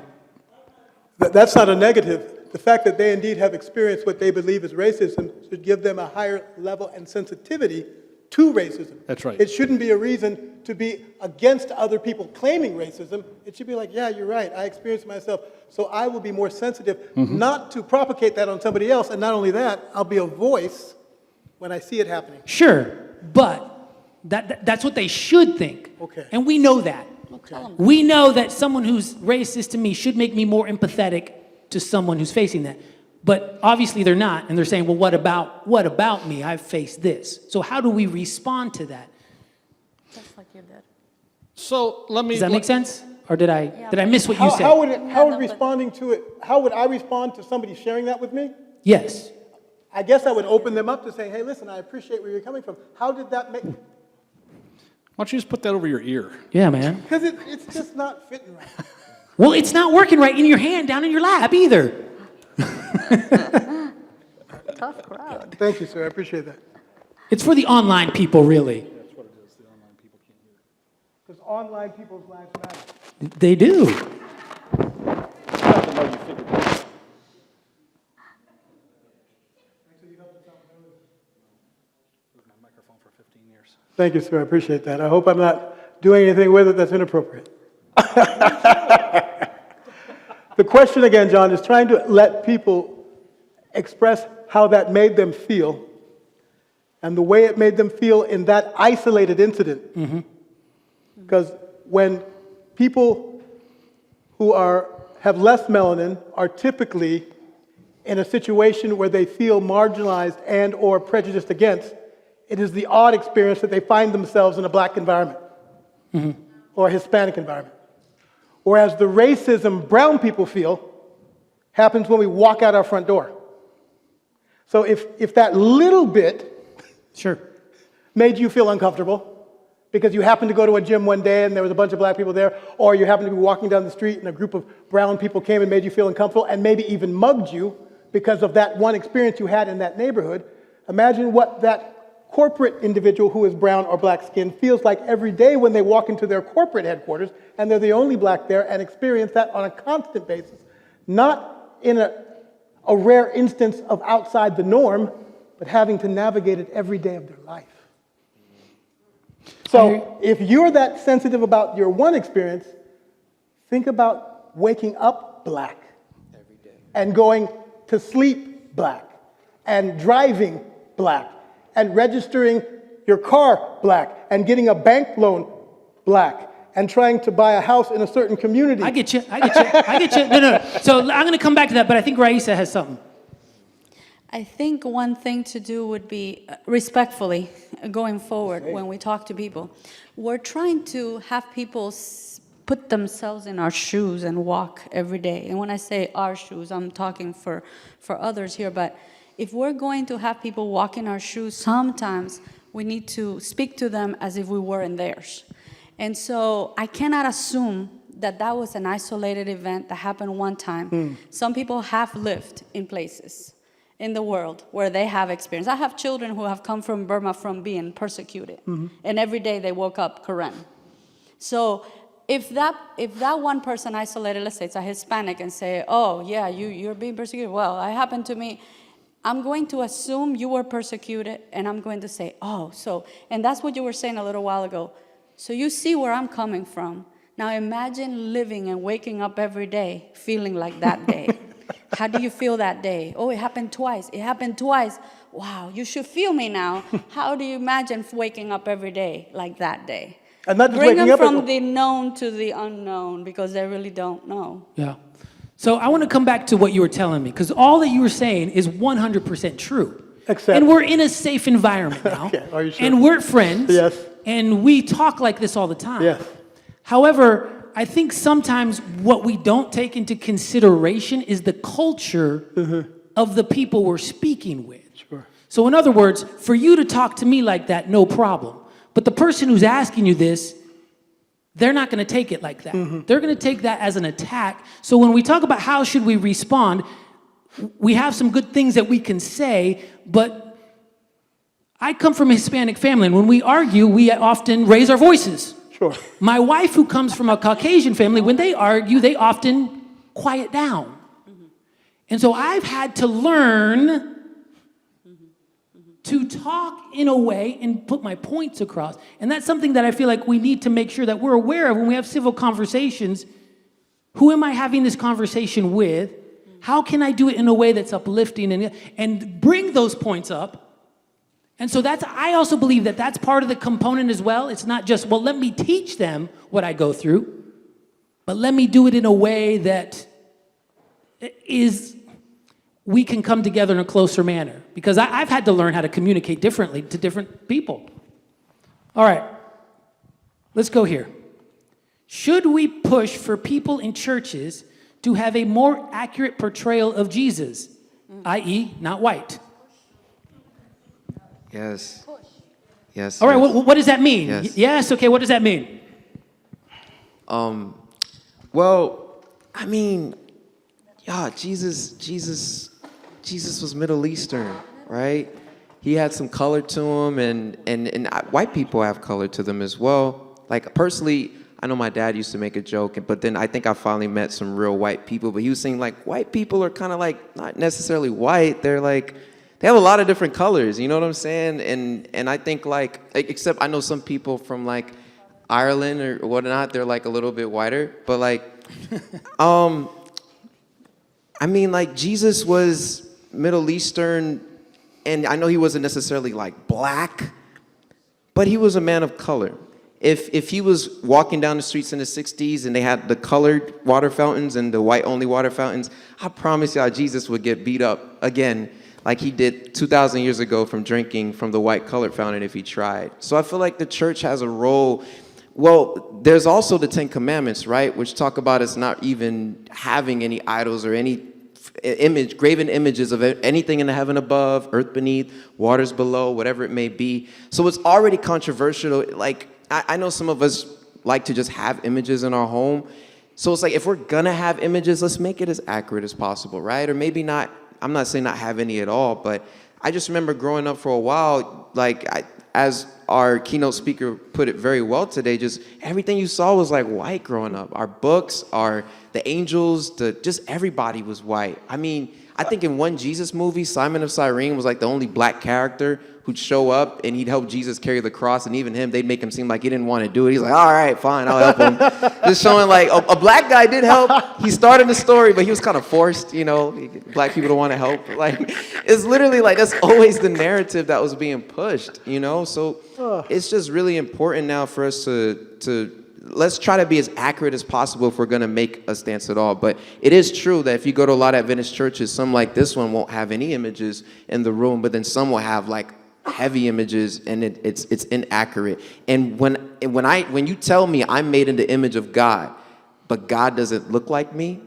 That's not a negative. the fact that they indeed have experienced what they believe is racism should give them a higher level and sensitivity to racism. That's right. It shouldn't be a reason to be against other people claiming racism. It should be like, yeah, you're right, I experienced it myself, so I will be more sensitive, not to propagate that on somebody else, and not only that, I'll be a voice when I see it happening. Sure, but that's what they should think. Okay. And we know that. Tell 'em. We know that someone who's racist to me should make me more empathetic to someone who's facing that. But obviously they're not, and they're saying, well, what about me? I've faced this. So how do we respond to that? Just like you did. So let me. Does that make sense? Or did I miss what you said? How would responding to it, how would I respond to somebody sharing that with me? Yes. I guess I would open them up to say, hey, listen, I appreciate where you're coming from. How did that make... Why don't you just put that over your ear? Yeah, man. Because it's just not fitting right. Well, it's not working right in your hand down in your lap either. Tough crowd. Thank you, sir. I appreciate that. It's for the online people, really. That's what it is. The online people can't hear it. Because online people's lives matter. They do. Glad to know you figured that out. Moved my microphone for 15 years. Thank you, sir. I appreciate that. I hope I'm not doing anything with it that's inappropriate. The question again, John, is trying to let people express how that made them feel and the way it made them feel in that isolated incident. Because when people who have less melanin are typically in a situation where they feel marginalized and or prejudiced against, it is the odd experience that they find themselves in a black environment or a Hispanic environment. Whereas the racism brown people feel happens when we walk out our front door. So if that little bit Sure. made you feel uncomfortable because you happened to go to a gym one day and there was a bunch of black people there, or you happened to be walking down the street and a group of brown people came and made you feel uncomfortable and maybe even mugged you because of that one experience you had in that neighborhood, imagine what that corporate individual who is brown or black skinned feels like every day when they walk into their corporate headquarters and they're the only black there and experience that on a constant basis, not in a rare instance of outside the norm, but having to navigate it every day of their life. So if you're that sensitive about your one experience, think about waking up black Every day. and going to sleep black and driving black and registering your car black and getting a bank loan black and trying to buy a house in a certain community. I get you. No. So I'm going to come back to that, but I think Raisa has something. I think one thing to do would be respectfully going forward when we talk to people. We're trying to have people put themselves in our shoes and walk every day. And when I say our shoes, I'm talking for others here. But if we're going to have people walk in our shoes, sometimes we need to speak to them as if we were in theirs. And so I cannot assume that that was an isolated event that happened one time. Some people have lived in places in the world where they have experience. I have children who have come from Burma from being persecuted, and every day they woke up Karen. So if that one person isolated, let's say it's a Hispanic, and say, oh yeah, you're being persecuted. Well, I happened to me. I'm going to assume you were persecuted, and I'm going to say, oh, so, and that's what you were saying a little while ago. So you see where I'm coming from. Now imagine living and waking up every day feeling like that day. How do you feel that day? Oh, it happened twice. It happened twice. Wow, you should feel me now. How do you imagine waking up every day like that day? And not just Bring waking them up from the known to the unknown because they really don't know. Yeah. So I want to come back to what you were telling me, because all that you were saying is 100% true. Except- and we're in a safe environment now. Okay, are you sure? And we're friends. Yes. And we talk like this all the time. Yes. However, I think sometimes what we don't take into consideration is the culture of the people we're speaking with. Sure. So in other words, for you to talk to me like that, no problem. But the person who's asking you this, they're not going to take it like that. They're going to take that as an attack. So when we talk about how should we respond, we have some good things that we can say, but I come from a Hispanic family, and when we argue, we often raise our voices. Sure. My wife, who comes from a Caucasian family, when they argue, they often quiet down. And so I've had to learn to talk in a way and put my points across. And that's something that I feel like we need to make sure that we're aware of when we have civil conversations. Who am I having this conversation with? How can I do it in a way that's uplifting and bring those points up? And so I also believe that that's part of the component as well. It's not just, well, let me teach them what I go through, but let me do it in a way that we can come together in a closer manner. Because I've had to learn how to communicate differently to different people. All right, let's go here. Should we push for people in churches to have a more accurate portrayal of Jesus, i.e., not white? Yes. Yes. All right, yes. what does that mean? Yes. Okay, what does that mean? Well, I mean, yeah, Jesus was Middle Eastern, right? He had some color to him, and white people have color to them as well. Like, personally, I know my dad used to make a joke, but then I think I finally met some real white people, but he was saying, like, white people are kind of like, not necessarily white, they're like, they have a lot of different colors, you know what I'm saying? And I think, like, except I know some people from, like, Ireland or whatnot, they're, like, a little bit whiter, but, like, I mean, like, Jesus was Middle Eastern, and I know he wasn't necessarily, like, black, but he was a man of color. If he was walking down the streets in the 60s and they had the colored water fountains and the white-only water fountains, I promise y'all Jesus would get beat up again like he did 2,000 years ago from drinking from the white colored fountain if he tried. So I feel like the church has a role. Well, there's also the Ten Commandments, right, which talk about us not even having any idols or any graven images of anything in the heaven above, earth beneath, waters below, whatever it may be. So it's already controversial. Like, I know some of us like to just have images in our home. So it's like, if we're gonna have images, let's make it as accurate as possible, right? Or maybe not, I'm not saying not have any at all, but I just remember growing up for a while, like, as our keynote speaker put it very well today, just everything you saw was like white growing up. Our books, the angels, just everybody was white. I mean, I think in one Jesus movie, Simon of Cyrene was like the only black character who'd show up and he'd help Jesus carry the cross, and even him, they'd make him seem like he didn't want to do it. He's like, all right, fine, I'll help him. Just showing like a black guy did help. He started the story, but he was kind of forced, you know, black people don't want to help. Like, it's literally like, that's always the narrative that was being pushed, you know? So it's just really important now for us to let's try to be as accurate as possible if we're going to make a stance at all. But it is true that if you go to a lot of Adventist churches, some like this one won't have any images in the room, but then some will have like heavy images, and it's inaccurate. And when you tell me I'm made in the image of God, but God doesn't look like me,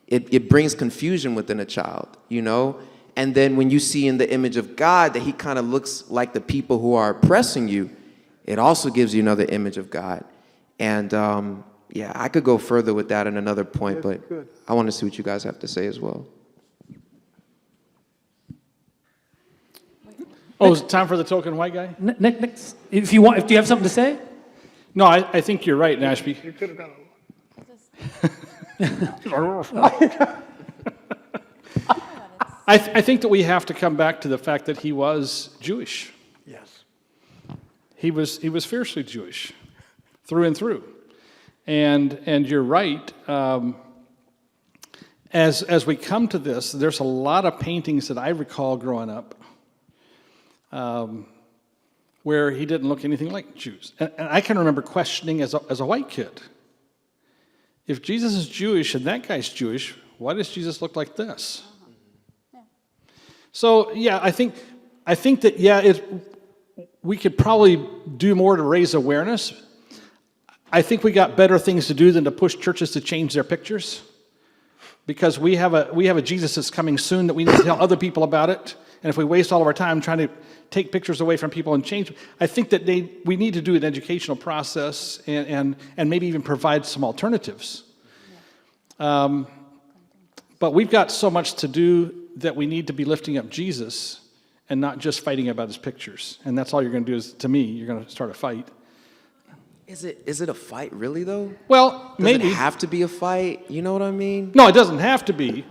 it brings confusion within a child, you know? And then when you see in the image of God that he kind of looks like the people who are oppressing you, it also gives you another image of God. And yeah, I could go further with that in another point, but I want to see what you guys have to say as well. Oh, is it time for the token white guy? Next, if you want, do you have something to say? No, I think you're right, Nashby. You could have done I think that we have to come back to the fact that he was Jewish. Yes. He was fiercely Jewish, through and through, and you're right. As we come to this, there's a lot of paintings that I recall growing up, where he didn't look anything like Jews, and I can remember questioning as a white kid, if Jesus is Jewish and that guy's Jewish, why does Jesus look like this? So yeah, I think that we could probably do more to raise awareness. I think we got better things to do than to push churches to change their pictures, because we have a Jesus that's coming soon that we need to tell other people about it. And if we waste all of our time trying to take pictures away from people and change, I think that we need to do an educational process and maybe even provide some alternatives. But we've got so much to do that we need to be lifting up Jesus and not just fighting about his pictures. And that's all you're going to do is, to me, you're going to start a fight. Is it a fight really though? Well, Does maybe. it have to be a fight? You know what I mean? No, it doesn't have to be.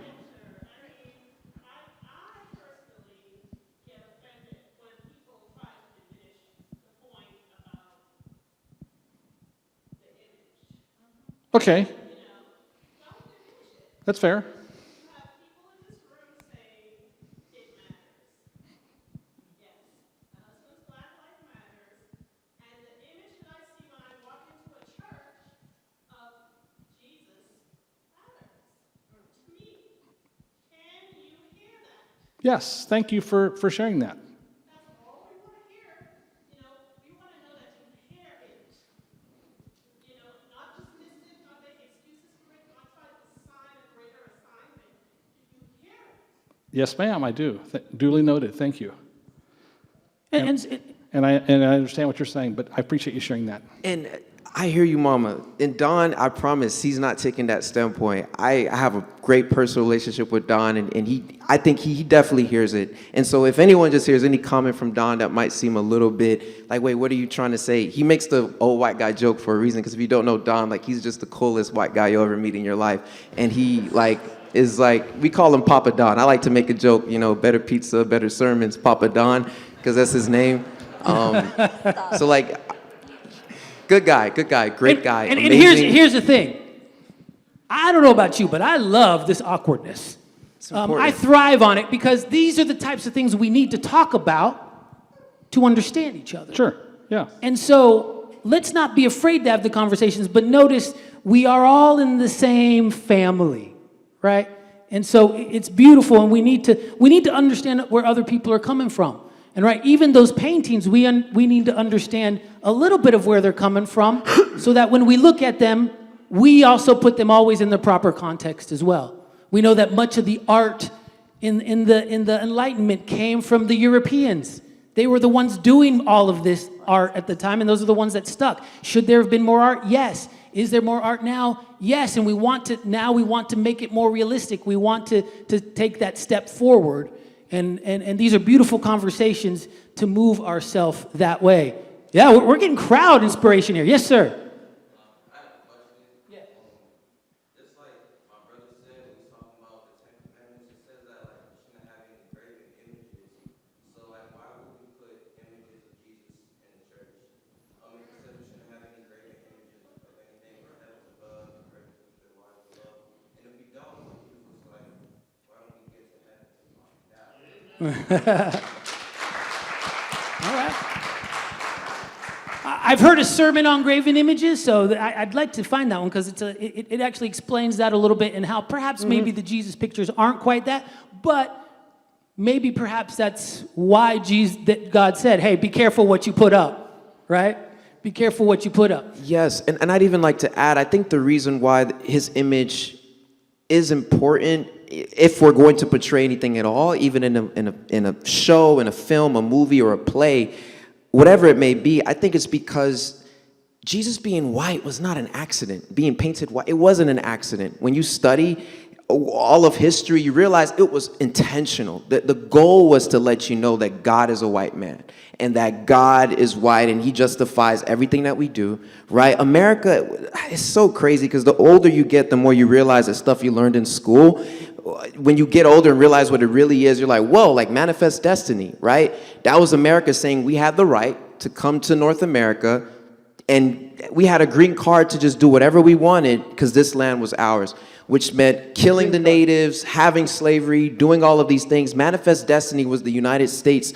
Okay. That's fair. Yes, thank you for sharing that. Yes, ma'am, I do. Duly noted. Thank you. And I understand what you're saying, but I appreciate you sharing that. And I hear you, Mama. And Don, I promise, he's not taking that standpoint. I have a great personal relationship with Don, and I think he definitely hears it. And so if anyone just hears any comment from Don that might seem a little bit like, wait, what are you trying to say? He makes the old white guy joke for a reason, because if you don't know Don, like, he's just the coolest white guy you'll ever meet in your life. And he, like, is like, we call him Papa Don. I like to make a joke, better pizza, better sermons, Papa Don, because that's his name. So, like, good guy, great guy. And here's the thing. I don't know about you, but I love this awkwardness. I thrive on it because these are the types of things we need to talk about to understand each other. Sure, yeah. And so let's not be afraid to have the conversations, but notice we are all in the same family, right? And so it's beautiful, and we need to understand where other people are coming from. And right, even those paintings, we need to understand a little bit of where they're coming from, so that when we look at them, we also put them always in the proper context as well. We know that much of the art in the Enlightenment came from the Europeans. They were the ones doing all of this art at the time, and those are the ones that stuck. Should there have been more art? Yes. Is there more art now? Yes. And we want to make it more realistic. We want to take that step forward. And these are beautiful conversations to move ourselves that way. Yeah, we're getting crowd inspiration here. Yes, sir. I have a question. Yeah. Just like my brother said, when he's talking about the Ten Commandments, it says that like we shouldn't have any graven images. So like, why would we put images of Jesus in the church? It says we shouldn't have any graven images of anything or heavens above, or earth below. And if we don't, it's like, why don't we get to heaven? All right. I've heard a sermon on graven images, so I'd like to find that one, because it actually explains that a little bit, and how perhaps maybe the Jesus pictures aren't quite that, but maybe perhaps that's why God said, hey, be careful what you put up, right? Be careful what you put up. Yes, and I'd even like to add, I think the reason why his image is important, if we're going to portray anything at all, even in a show, in a film, a movie, or a play, whatever it may be, I think it's because Jesus being white was not an accident. Being painted white, it wasn't an accident. When you study all of history, you realize it was intentional. The goal was to let you know that God is a white man, and that God is white, and he justifies everything that we do, right? America is so crazy, because the older you get, the more you realize that stuff you learned in school, when you get older and realize what it really is, you're like, whoa, like manifest destiny, right? That was America saying we had the right to come to North America, and we had a green card to just do whatever we wanted, because this land was ours, which meant killing the natives, having slavery, doing all of these things. Manifest destiny was the United States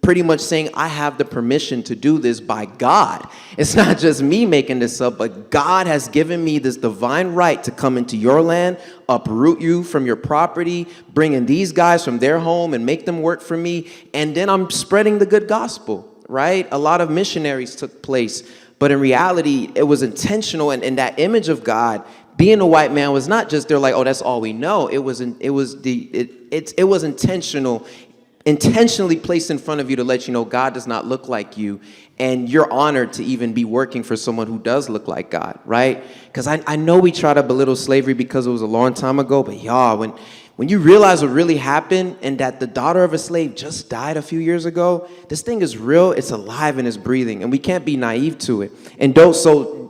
pretty much saying, I have the permission to do this by God. It's not just me making this up, but God has given me this divine right to come into your land, uproot you from your property, bring in these guys from their home and make them work for me. And then I'm spreading the good gospel, right? A lot of missionaries took place, but in reality, it was intentional. And that image of God being a white man was not just, they're like, oh, that's all we know. It was intentional. Intentionally placed in front of you to let you know God does not look like you, and you're honored to even be working for someone who does look like God, right? Because I know we try to belittle slavery because it was a long time ago, but y'all, when you realize what really happened and that the daughter of a slave just died a few years ago, this thing is real, it's alive and it's breathing, and we can't be naive to it. And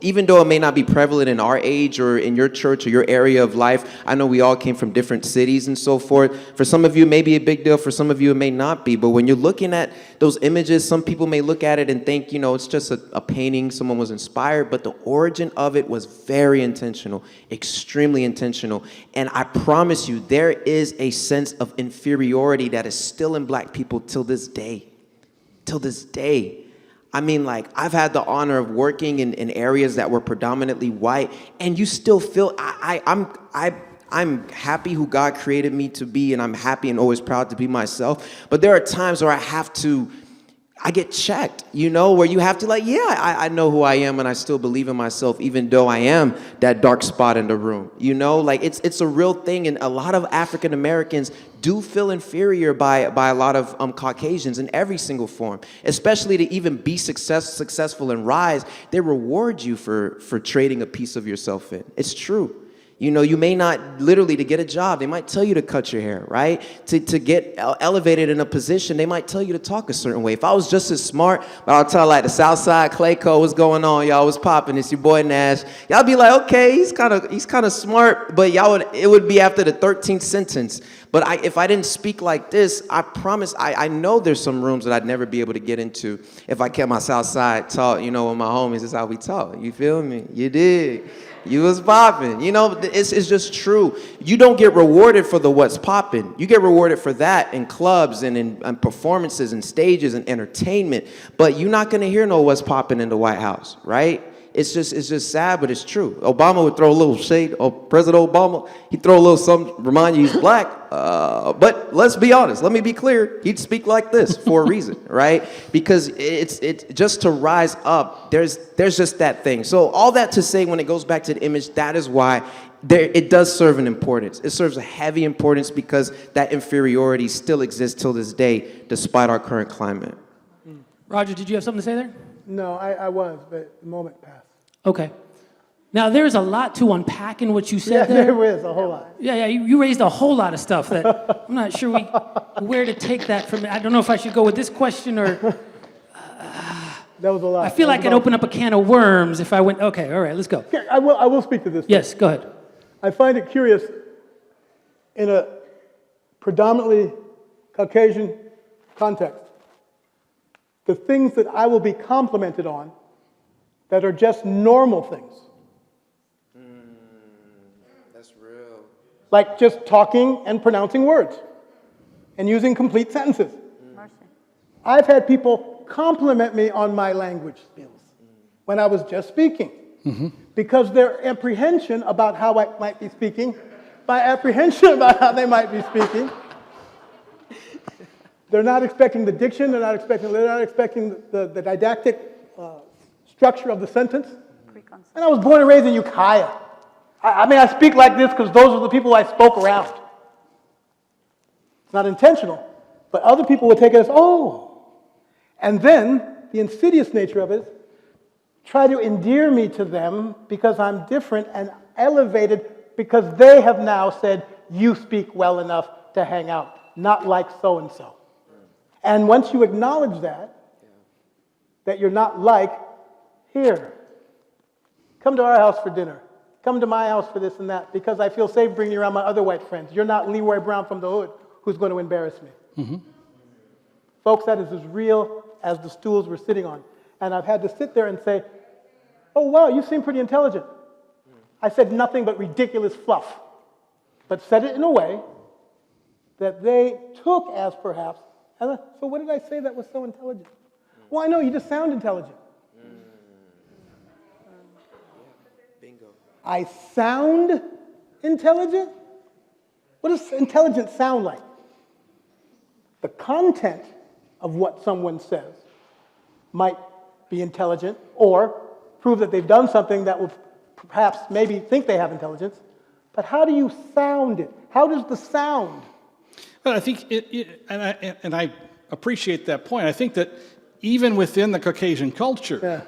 even though it may not be prevalent in our age or in your church or your area of life, I know we all came from different cities and so forth. For some of you, it may be a big deal. For some of you, it may not be. But when you're looking at those images, some people may look at it and think, it's just a painting, someone was inspired, but the origin of it was very intentional, extremely intentional. And I promise you, there is a sense of inferiority that is still in black people till this day. Till this day. I mean, I've had the honor of working in areas that were predominantly white, and you still feel, I'm happy who God created me to be, and I'm happy and always proud to be myself. But there are times where I get checked, where you have to I know who I am and I still believe in myself, even though I am that dark spot in the room. It's a real thing. And a lot of African Americans do feel inferior by a lot of Caucasians in every single form, especially to even be successful and rise. They reward you for trading a piece of yourself in. It's true. You may not literally to get a job. They might tell you to cut your hair, right? To get elevated in a position, they might tell you to talk a certain way. If I was just as smart, but I'll tell the Southside Clayco, what's going on? Y'all was popping. It's your boy Nash. Y'all be like, okay, he's kind of smart, but it would be after the 13th sentence. But if I didn't speak like this, I promise, I know there's some rooms that I'd never be able to get into if I kept my Southside talk. With my homies, this is how we talk. You feel me? You did. You was popping. It's just true. You don't get rewarded for the what's popping. You get rewarded for that in clubs and in performances and stages and entertainment. But you're not going to hear no what's popping in the White House, right? It's just sad, but it's true. Obama would throw a little shade. President Obama, he'd throw a little something, remind you he's black. But let's be honest. Let me be clear. He'd speak like this for a reason, right? Because it's just to rise up. There's just that thing. So all that to say, when it goes back to the image, that is why it does serve an importance. It serves a heavy importance because that inferiority still exists till this day, despite our current climate. Roger, did you have something to say there? No, I was, but the moment passed. Okay. Now, there's a lot to unpack in what you said there. There is a whole lot. Yeah, you raised a whole lot of stuff that I'm not sure where to take that from. I don't know if I should go with this question or... That was a lot. I feel like I'd open up a can of worms if I went, okay, all right, let's go. Yeah, I will speak to this. Yes, go ahead. I find it curious, in a predominantly Caucasian context, the things that I will be complimented on that are just normal things. That's real. Like just talking and pronouncing words and using complete sentences. I've had people compliment me on my language skills when I was just speaking because their apprehension about how I might be speaking, my apprehension about how they might be speaking, they're not expecting the diction, they're not expecting the didactic structure of the sentence. And I was born and raised in Ukiah. I speak like this because those are the people I spoke around. It's not intentional, but other people would take it as, oh. And then, the insidious nature of it is, try to endear me to them because I'm different and elevated because they have now said, you speak well enough to hang out, not like so-and-so. And once you acknowledge that you're not like, here, come to our house for dinner. Come to my house for this and that because I feel safe bringing you around my other white friends. You're not Leroy Brown from the hood who's going to embarrass me. Folks, that is as real as the stools we're sitting on. And I've had to sit there and say, oh, wow, you seem pretty intelligent. I said nothing but ridiculous fluff, but said it in a way that they took as perhaps, so what did I say that was so intelligent? Well, I know, you just sound intelligent. Bingo. I sound intelligent? What does intelligence sound like? The content of what someone says might be intelligent or prove that they've done something that will perhaps maybe think they have intelligence. But how do you sound it? How does the sound? Well, I think and I appreciate that point. I think that even within the Caucasian culture,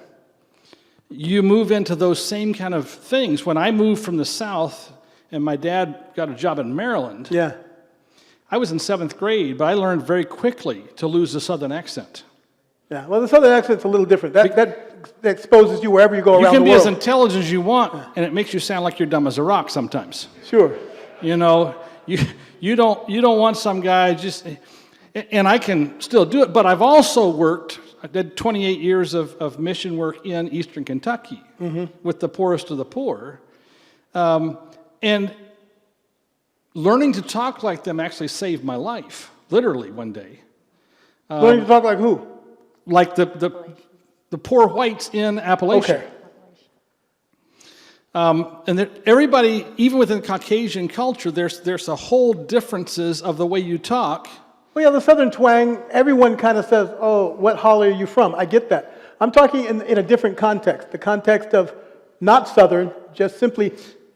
you move into those same kind of things. When I moved from the South and my dad got a job in Maryland, I was in 7th grade, but I learned very quickly to lose the Southern accent. Yeah, well, the Southern accent's a little different. That exposes you wherever you go You around can the be world. as intelligent as you want, and it makes you sound like you're dumb as a rock sometimes. Sure. You know, you don't want some guy just, and I can still do it, but I've also I did 28 years of mission work in Eastern Kentucky with the poorest of the poor. And learning to talk like them actually saved my life, literally one day. Learning to talk like who? Like the poor whites in Appalachia. Okay. And everybody, even within Caucasian culture, there's a whole differences of the way you talk. Well, yeah, the Southern twang, everyone kind of says, oh, what holler are you from? I get that. I'm talking in a different context, the context of not Southern, just simply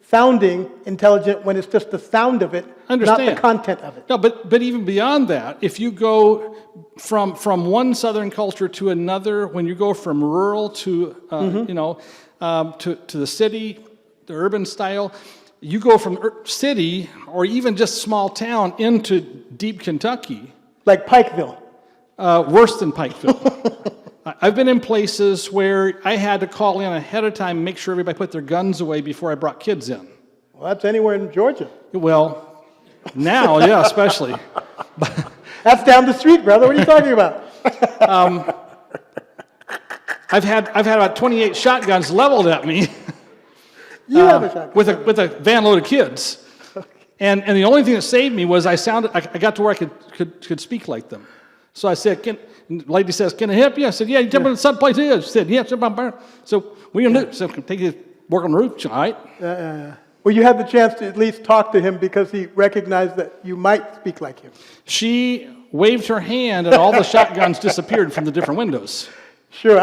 sounding intelligent when it's just the sound of it, not the content of it. No, but even beyond that, if you go from one Southern culture to another, when you go from rural to, to the city, the urban style, you go from city or even just small town into deep Kentucky. Like Pikeville. Worse than Pikeville. I've been in places where I had to call in ahead of time and make sure everybody put their guns away before I brought kids in. Well, that's anywhere in Georgia. Well, now, yeah, especially. That's down the street, brother. What are you talking about? I've had about 28 shotguns leveled at me. You have a shotgun. with a van load of kids. And the only thing that saved me was I got to where I could speak like them. So I said, the lady says, can I help you? I said, yeah, you tell me what some place is. She said, yeah, so we gonna do. So take you work on the roof, all right? Well, you had the chance to at least talk to him because he recognized that you might speak like him. She waved her hand and all the shotguns disappeared from the different windows. Sure.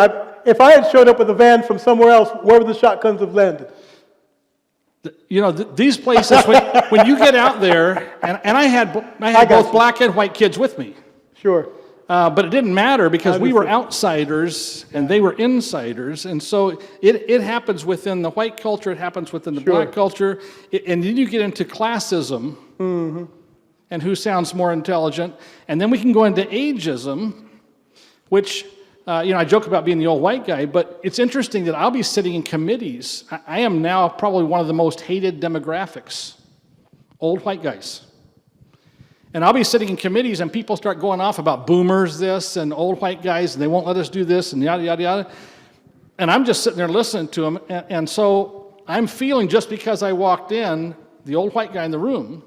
If I had showed up with a van from somewhere else, where would the shotguns have landed? You know, these places, when you get out there, and I had both black and white kids with me. Sure. But it didn't matter because we were outsiders and they were insiders. And so it happens within the white culture, it happens within the black culture. And then you get into classism and who sounds more intelligent. And then we can go into ageism, which, I joke about being the old white guy, but it's interesting that I'll be sitting in committees. I am now probably one of the most hated demographics, old white guys. And I'll be sitting in committees and people start going off about boomers this and old white guys and they won't let us do this and yada, yada, yada. And I'm just sitting there listening to them. And so I'm feeling just because I walked in, the old white guy in the room,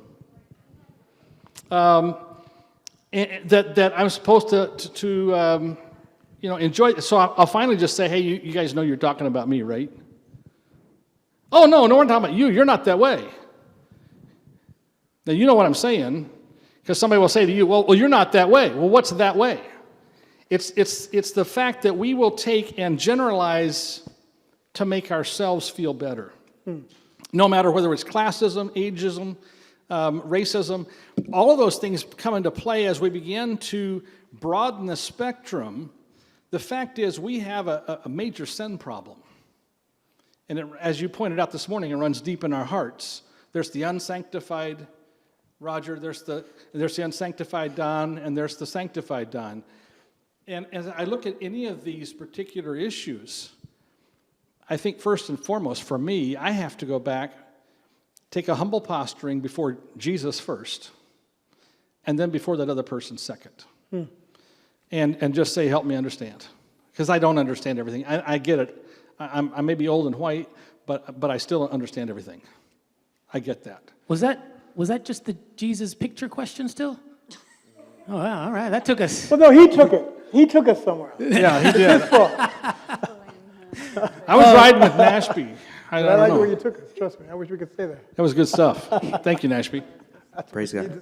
that I'm supposed to enjoy it. So I'll finally just say, hey, you guys know you're talking about me, right? Oh, no, we're talking about you. You're not that way. Now, you know what I'm saying. Because somebody will say to you, well, you're not that way. Well, what's that way? It's the fact that we will take and generalize to make ourselves feel better. No matter whether it's classism, ageism, racism, all of those things come into play as we begin to broaden the spectrum. The fact is we have a major sin problem. And as you pointed out this morning, it runs deep in our hearts. There's the unsanctified Roger, there's the unsanctified Don, and there's the sanctified Don. And as I look at any of these particular issues, I think first and foremost, for me, I have to go back, take a humble posturing before Jesus first, and then before that other person second. And just say, help me understand. Because I don't understand everything. I get it. I may be old and white, but I still don't understand everything. I get that. Was that just the Jesus picture question still? Oh, wow, all right, that took us. Well, no, he took it. He took us somewhere. Yeah, he did. His fault. I was riding with Nashby. I I like don't where know. you took us. Trust me. I wish we could stay there. That was good stuff. Thank you, Nashby. Praise God.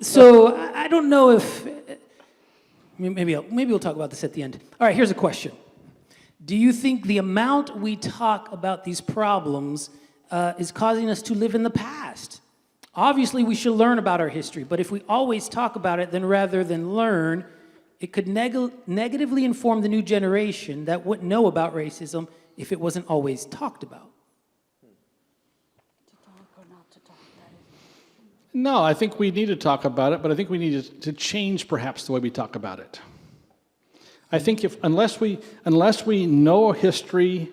So I don't know if maybe we'll talk about this at the end. All right, here's a question. Do you think the amount we talk about these problems is causing us to live in the past? Obviously, we should learn about our history, but if we always talk about it, then rather than learn, it could negatively inform the new generation that wouldn't know about racism if it wasn't always talked about. No, I think we need to talk about it, but I think we need to change perhaps the way we talk about it. I think unless we know history,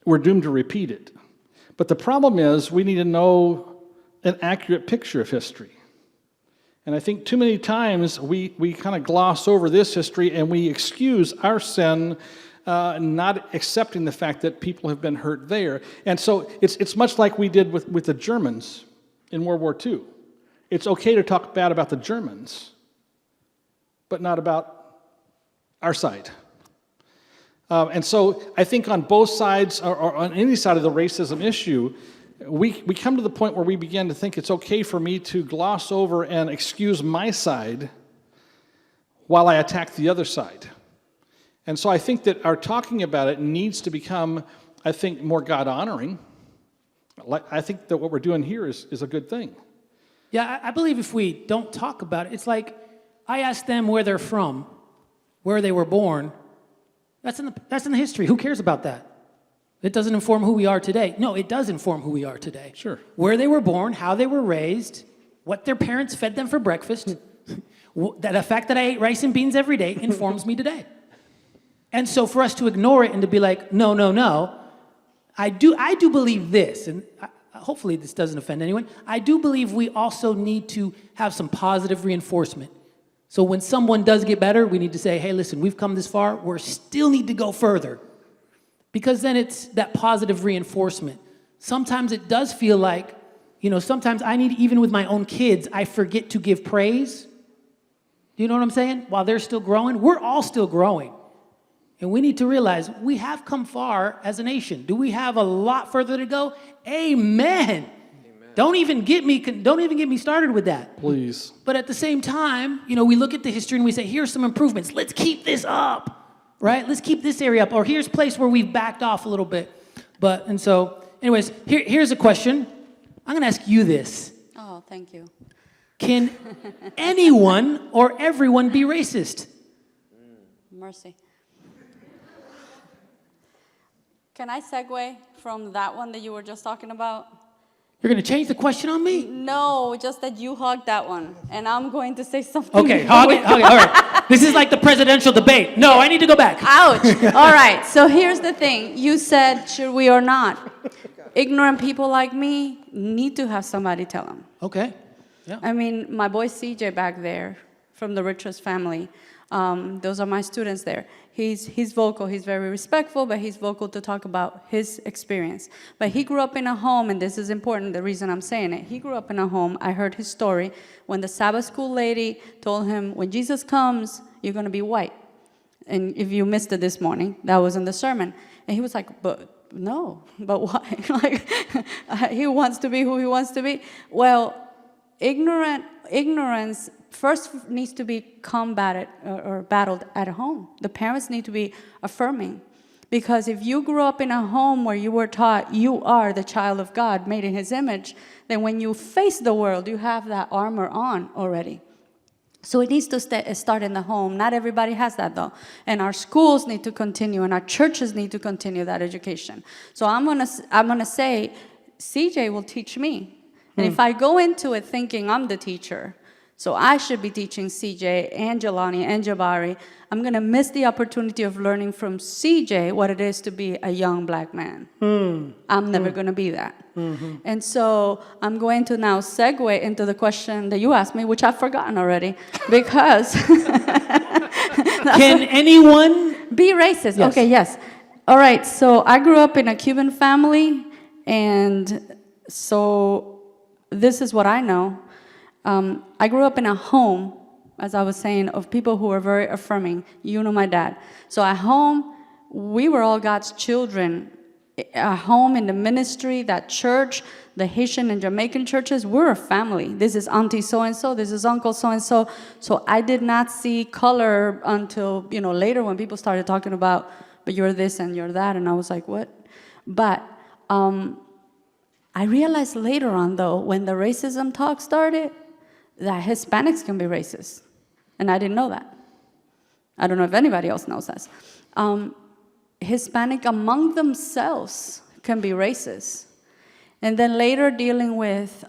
we're doomed to repeat it. But the problem is we need to know an accurate picture of history. And I think too many times we kind of gloss over this history and we excuse our sin, not accepting the fact that people have been hurt there. And so it's much like we did with the Germans in World War II. It's okay to talk bad about the Germans, but not about our side. And so I think on both sides, or on any side of the racism issue, we come to the point where we begin to think it's okay for me to gloss over and excuse my side while I attack the other side. And so I think that our talking about it needs to become, I think, more God-honoring. I think that what we're doing here is a good thing. Yeah, I believe if we don't talk about it, it's like I ask them where they're from, where they were born. That's in the history. Who cares about that? It doesn't inform who we are today. No, it does inform who we are today. Sure. Where they were born, how they were raised, what their parents fed them for breakfast. The fact that I ate rice and beans every day informs me today. And so for us to ignore it and to be like, no, no, no, I do believe this, and hopefully this doesn't offend anyone. I do believe we also need to have some positive reinforcement. So when someone does get better, we need to say, hey, listen, we've come this far, we still need to go further. Because then it's that positive reinforcement. Sometimes it does feel like, sometimes I need, even with my own kids, I forget to give praise. Do you know what I'm saying? While they're still growing, we're all still growing. And we need to realize we have come far as a nation. Do we have a lot further to go? Amen. Don't even get me started with that. Please. But at the same time, we look at the history and we say, here's some improvements. Let's keep this up. Right? Let's keep this area up. Or here's a place where we've backed off a little bit. And so, anyways, here's a question. I'm going to ask you this. Oh, thank you. Can anyone or everyone be racist? Mercy. Can I segue from that one that you were just talking about? You're going to change the question on me? No, just that you hugged that one. And I'm going to say something. Okay, hug it. All right. This is like the presidential debate. No, I need to go back. Ouch. All right. So here's the thing. You said, should we or not? Ignorant people like me need to have somebody tell them. Okay. Yeah. I mean, my boy CJ back there from the Richards family, those are my students there. He's vocal, he's very respectful, but he's vocal to talk about his experience. But he grew up in a home, and this is important, the reason I'm saying it. He grew up in a home, I heard his story, when the Sabbath school lady told him, when Jesus comes, you're going to be white. And if you missed it this morning, that was in the sermon. And he was like, but why? He wants to be who he wants to be. Well, ignorance first needs to be combated or battled at home. The parents need to be affirming. Because if you grew up in a home where you were taught you are the child of God, made in his image, then when you face the world, you have that armor on already. So it needs to start in the home. Not everybody has that, though. And our schools need to continue, and our churches need to continue that education. So I'm gonna say, CJ will teach me. And if I go into it thinking I'm the teacher, so I should be teaching CJ and Jelani and Jabari, I'm going to miss the opportunity of learning from CJ what it is to be a young black man. I'm never going to be that. And so I'm going to now segue into the question that you asked me, which I've forgotten already, because... Can anyone... be racist? Yes. Okay, yes. All right, so I grew up in a Cuban family, and so this is what I know. I grew up in a home, as I was saying, of people who were very affirming. You know my dad. So at home, we were all God's children. At home, in the ministry, that church, the Haitian and Jamaican churches, we're a family. This is auntie so-and-so, this is uncle so-and-so. So I did not see color until, later when people started talking about, but you're this and you're that, and I was like, what? But I realized later on, though, when the racism talk started, that Hispanics can be racist. And I didn't know that. I don't know if anybody else knows that. Hispanic among themselves can be racist. And then later dealing with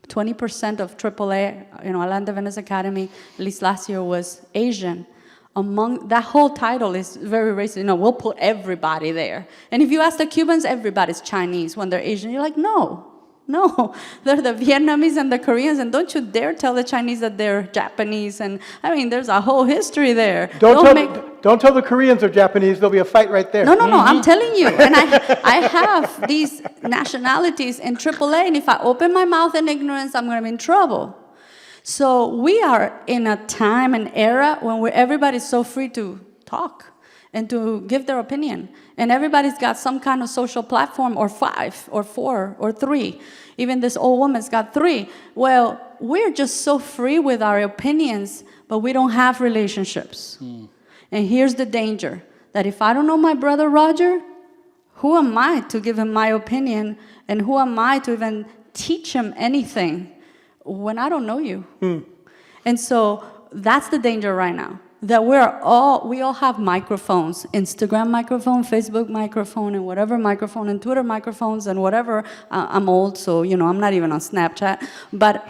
20% of AAA, Atlanta Venice Academy, at least last year, was Asian. Among that whole title is very racist. We'll put everybody there. And if you ask the Cubans, everybody's Chinese when they're Asian. You're like, no, they're the Vietnamese and the Koreans, and don't you dare tell the Chinese that they're Japanese. And I mean, there's a whole history there. Don't tell the Koreans are Japanese. There'll be a fight right there. No, I'm telling you. And I have these nationalities in AAA, and if I open my mouth in ignorance, I'm going to be in trouble. So we are in a time and era when everybody's so free to talk and to give their opinion. And everybody's got some kind of social platform, or 5, or 4, or 3. Even this old woman's got 3. Well, we're just so free with our opinions, but we don't have relationships. And here's the danger, that if I don't know my brother Roger, who am I to give him my opinion? And who am I to even teach him anything when I don't know you? And so that's the danger right now, that we all have microphones, Instagram microphone, Facebook microphone, and whatever microphone, and Twitter microphones, and whatever. I'm old, so I'm not even on Snapchat. But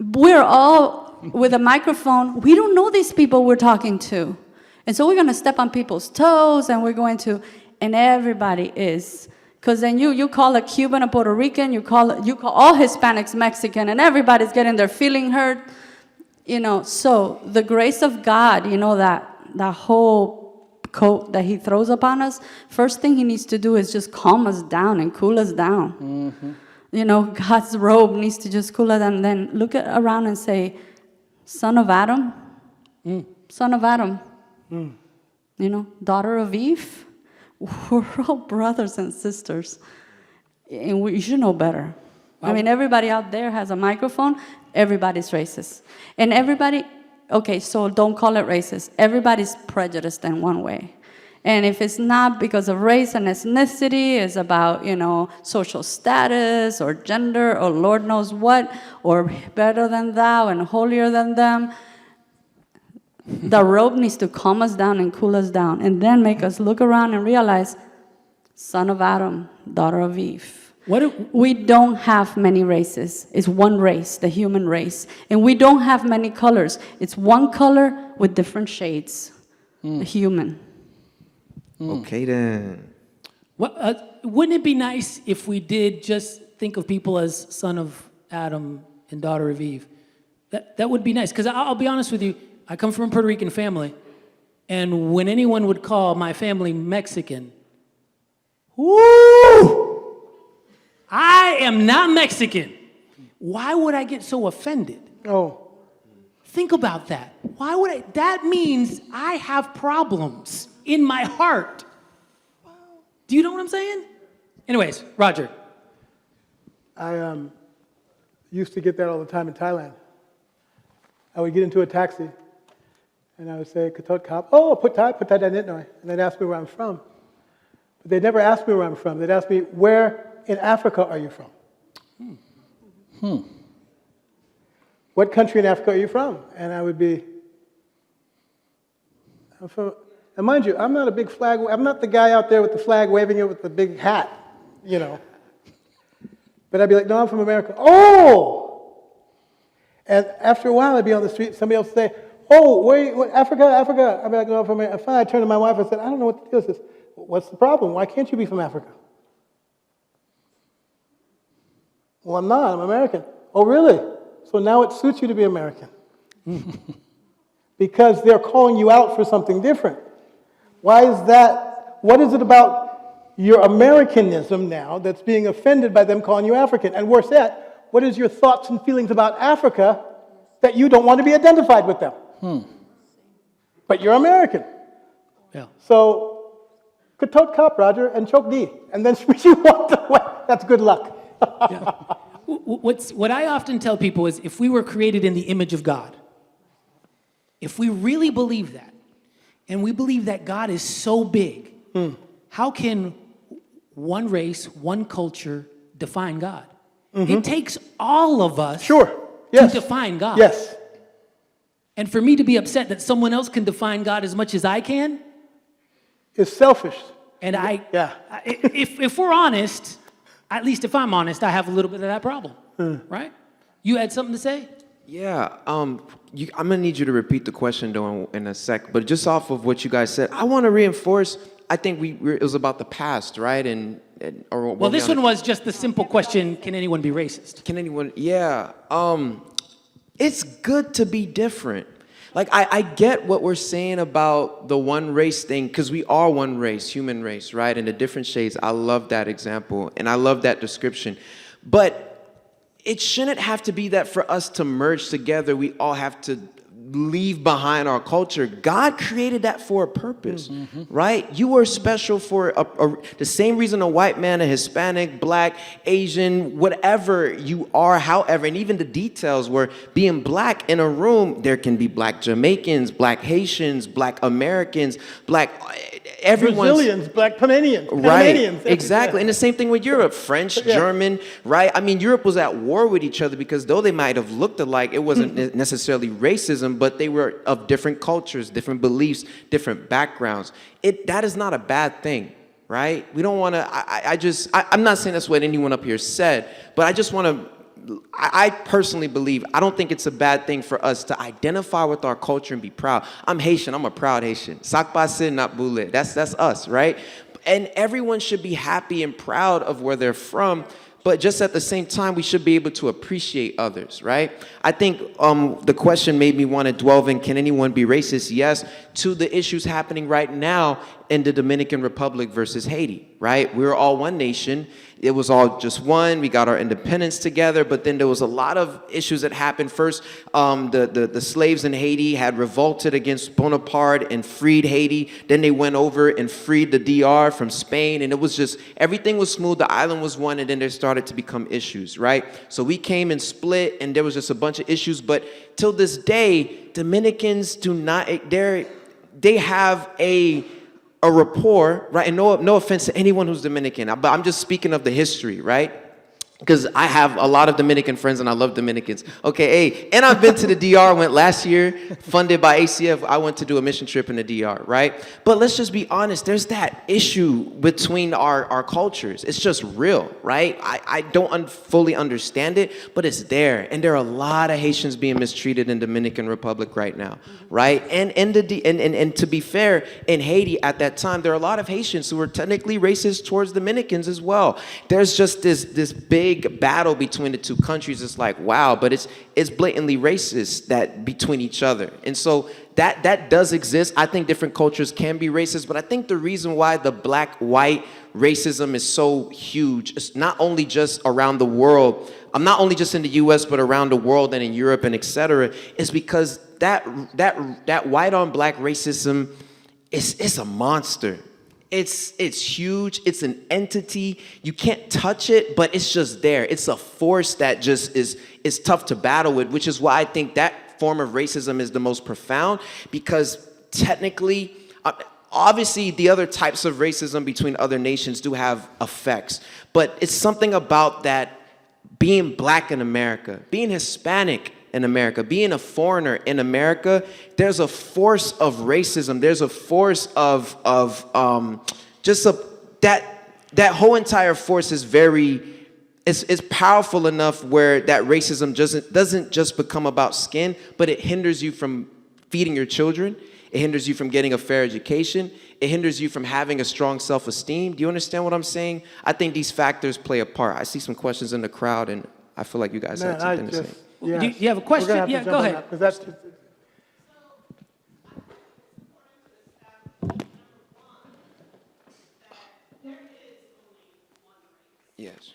we're all with a microphone. We don't know these people we're talking to. And so we're going to step on people's toes, and and everybody is. Because then you call a Cuban a Puerto Rican, you call all Hispanics Mexican, and everybody's getting their feeling hurt. So the grace of God, that whole coat that he throws upon us, first thing he needs to do is just calm us down and cool us down. God's robe needs to just cool us down, and then look around and say, son of Adam, son of Adam, daughter of Eve. We're all brothers and sisters, and you should know better. I mean, everybody out there has a microphone. Everybody's racist. And so don't call it racist. Everybody's prejudiced in one way. And if it's not because of race and ethnicity, it's about, social status or gender or Lord knows what, or better than thou and holier than them. The robe needs to calm us down and cool us down, and then make us look around and realize, son of Adam, daughter of Eve. We don't have many races. It's one race, the human race. And we don't have many colors. It's one color with different shades, the human. Okay, then. Wouldn't it be nice if we did just think of people as son of Adam and daughter of Eve? That would be nice, because I'll be honest with you, I come from a Puerto Rican family, and when anyone would call my family Mexican, woo! I am not Mexican. Why would I get so offended? Oh. Think about that. Why would I? That means I have problems in my heart. Do you know what I'm saying? Anyways, Roger. I used to get that all the time in Thailand. I would get into a taxi, and I would say, Katot Kap, put that in it, and they'd ask me where I'm from. But they'd never ask me where I'm from. They'd ask me, where in Africa are you from? What country in Africa are you from? And I would be, I'm from, and mind you, I'm not a big flag, I'm not the guy out there with the flag waving it with the big hat, But I'd be like, no, I'm from America. Oh! And after a while, I'd be on the street, somebody else would say, Africa? I'd be like, no, I'm from America. Finally, I turned to my wife and said, I don't know what the deal is. She says, what's the problem? Why can't you be from Africa? Well, I'm not. I'm American. Oh, really? So now it suits you to be American. Because they're calling you out for something different. Why is that? What is it about your Americanism now that's being offended by them calling you African? And worse yet, what is your thoughts and feelings about Africa that you don't want to be identified with them? But you're American. Yeah. So, Katot Kap, Roger, and Chok Di. And then you walk away. That's good luck. Yeah. What I often tell people is, if we were created in the image of God, if we really believe that, and we believe that God is so big, how can one race, one culture define God? It takes all of us to define God. Yes. And for me to be upset that someone else can define God as much as I can, is selfish. And if we're honest, at least if I'm honest, I have a little bit of that problem, right? You had something to say? Yeah, I'm gonna need you to repeat the question though in a sec. But just off of what you guys said, I want to reinforce. I think it was about the past, right? Or Well, this one was just the simple question: can anyone be racist? Can anyone? Yeah. It's good to be different. Like I get what we're saying about the one race thing, because we are one race, human race, right? In the different shades. I love that example and I love that description. But it shouldn't have to be that for us to merge together, we all have to leave behind our culture. God created that for a purpose, right? You were special for the same reason a white man, a Hispanic, black, Asian, whatever you are, however, and even the details were being black in a room, there can be black Jamaicans, black Haitians, black Americans, black, everyone's... Brazilians, black Panamanians. Right, exactly. And the same thing with Europe, French, German, right? I mean, Europe was at war with each other because though they might have looked alike, it wasn't necessarily racism, but they were of different cultures, different beliefs, different backgrounds. That is not a bad thing, right? We don't want to, I'm not saying that's what anyone up here said, but I just want to, I personally believe, I don't think it's a bad thing for us to identify with our culture and be proud. I'm Haitian, I'm a proud Haitian. Sakpase, not Boule. That's us, right? And everyone should be happy and proud of where they're from. But just at the same time, we should be able to appreciate others, right? I think the question made me want to delve in, can anyone be racist? Yes, to the issues happening right now in the Dominican Republic versus Haiti, right? We were all one nation. It was all just one. We got our independence together, but then there was a lot of issues that happened. First, the slaves in Haiti had revolted against Bonaparte and freed Haiti. Then they went over and freed the DR from Spain, and it was just, everything was smooth. The island was one, and then there started to become issues, right? So we came and split, and there was just a bunch of issues, but till this day, Dominicans do not, they have a rapport, right? And no offense to anyone who's Dominican, but I'm just speaking of the history, right? Because I have a lot of Dominican friends and I love Dominicans. Okay, hey, and I've been to the DR, went last year, funded by ACF. I went to do a mission trip in the DR, right? But let's just be honest, there's that issue between our cultures. It's just real, right? I don't fully understand it, but it's there. And there are a lot of Haitians being mistreated in Dominican Republic right now, right? And to be fair, in Haiti at that time, there are a lot of Haitians who were technically racist towards Dominicans as well. There's just this big battle between the two countries. It's like, wow, but it's blatantly racist that between each other. And so that does exist. I think different cultures can be racist, but I think the reason why the black-white racism is so huge, it's not only just around the world, not only just in the US, but around the world and in Europe and etc., is because that white on black racism is a monster. It's huge. It's an entity. You can't touch it, but it's just there. It's a force that just is tough to battle with, which is why I think that form of racism is the most profound, because technically, obviously the other types of racism between other nations do have effects, but it's something about that being black in America, being Hispanic in America, being a foreigner in America, there's a force of racism. There's a force of that whole entire force is it's powerful enough where that racism doesn't just become about skin, but it hinders you from feeding your children. It hinders you from getting a fair education. It hinders you from having a strong self-esteem. Do you understand what I'm saying? I think these factors play a part. I see some questions in the crowd, and I feel like you guys had something to say. Yeah. Do you have a question? Yeah, go ahead. Yes.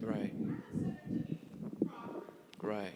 Right. Right.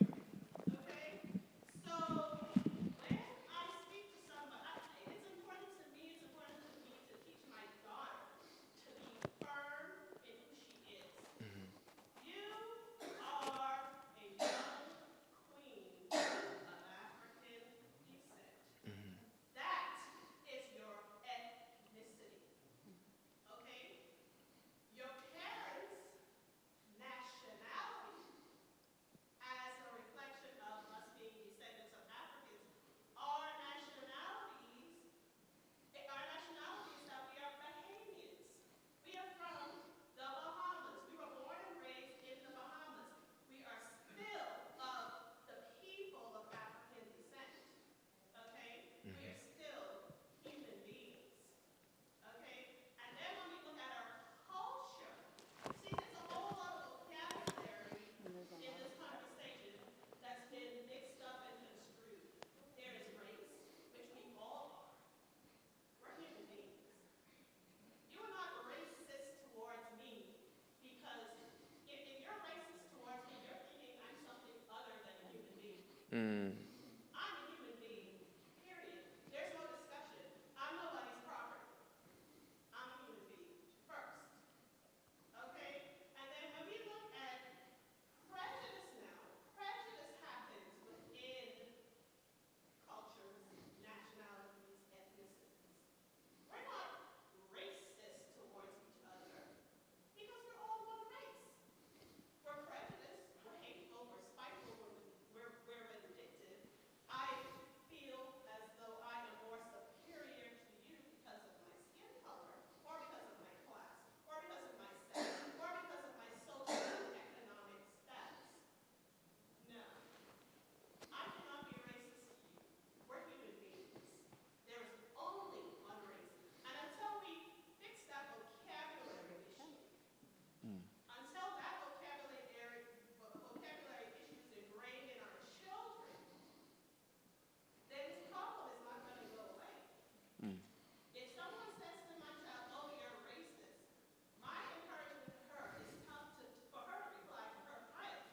I'm a human being, period. There's no discussion. I'm nobody's property. I'm a human being first. Okay? And then when we look at prejudice now, prejudice happens within cultures, nationalities, ethnicities. We're not racist towards each other because we're all one race. We're prejudiced, we're hateful, we're spiteful, we're vindictive. I feel as though I am more superior to you because of my skin color, or because of my class, or because of my sex, or because of my social and economic status. No, I cannot be racist to you. We're human beings. There is only one race. And until we fix that vocabulary issue, until that vocabulary issue is ingrained in our children, then this problem is not going to go away. If someone says to my child, "Oh, you're racist," my encouragement to her is for her to reply to her child,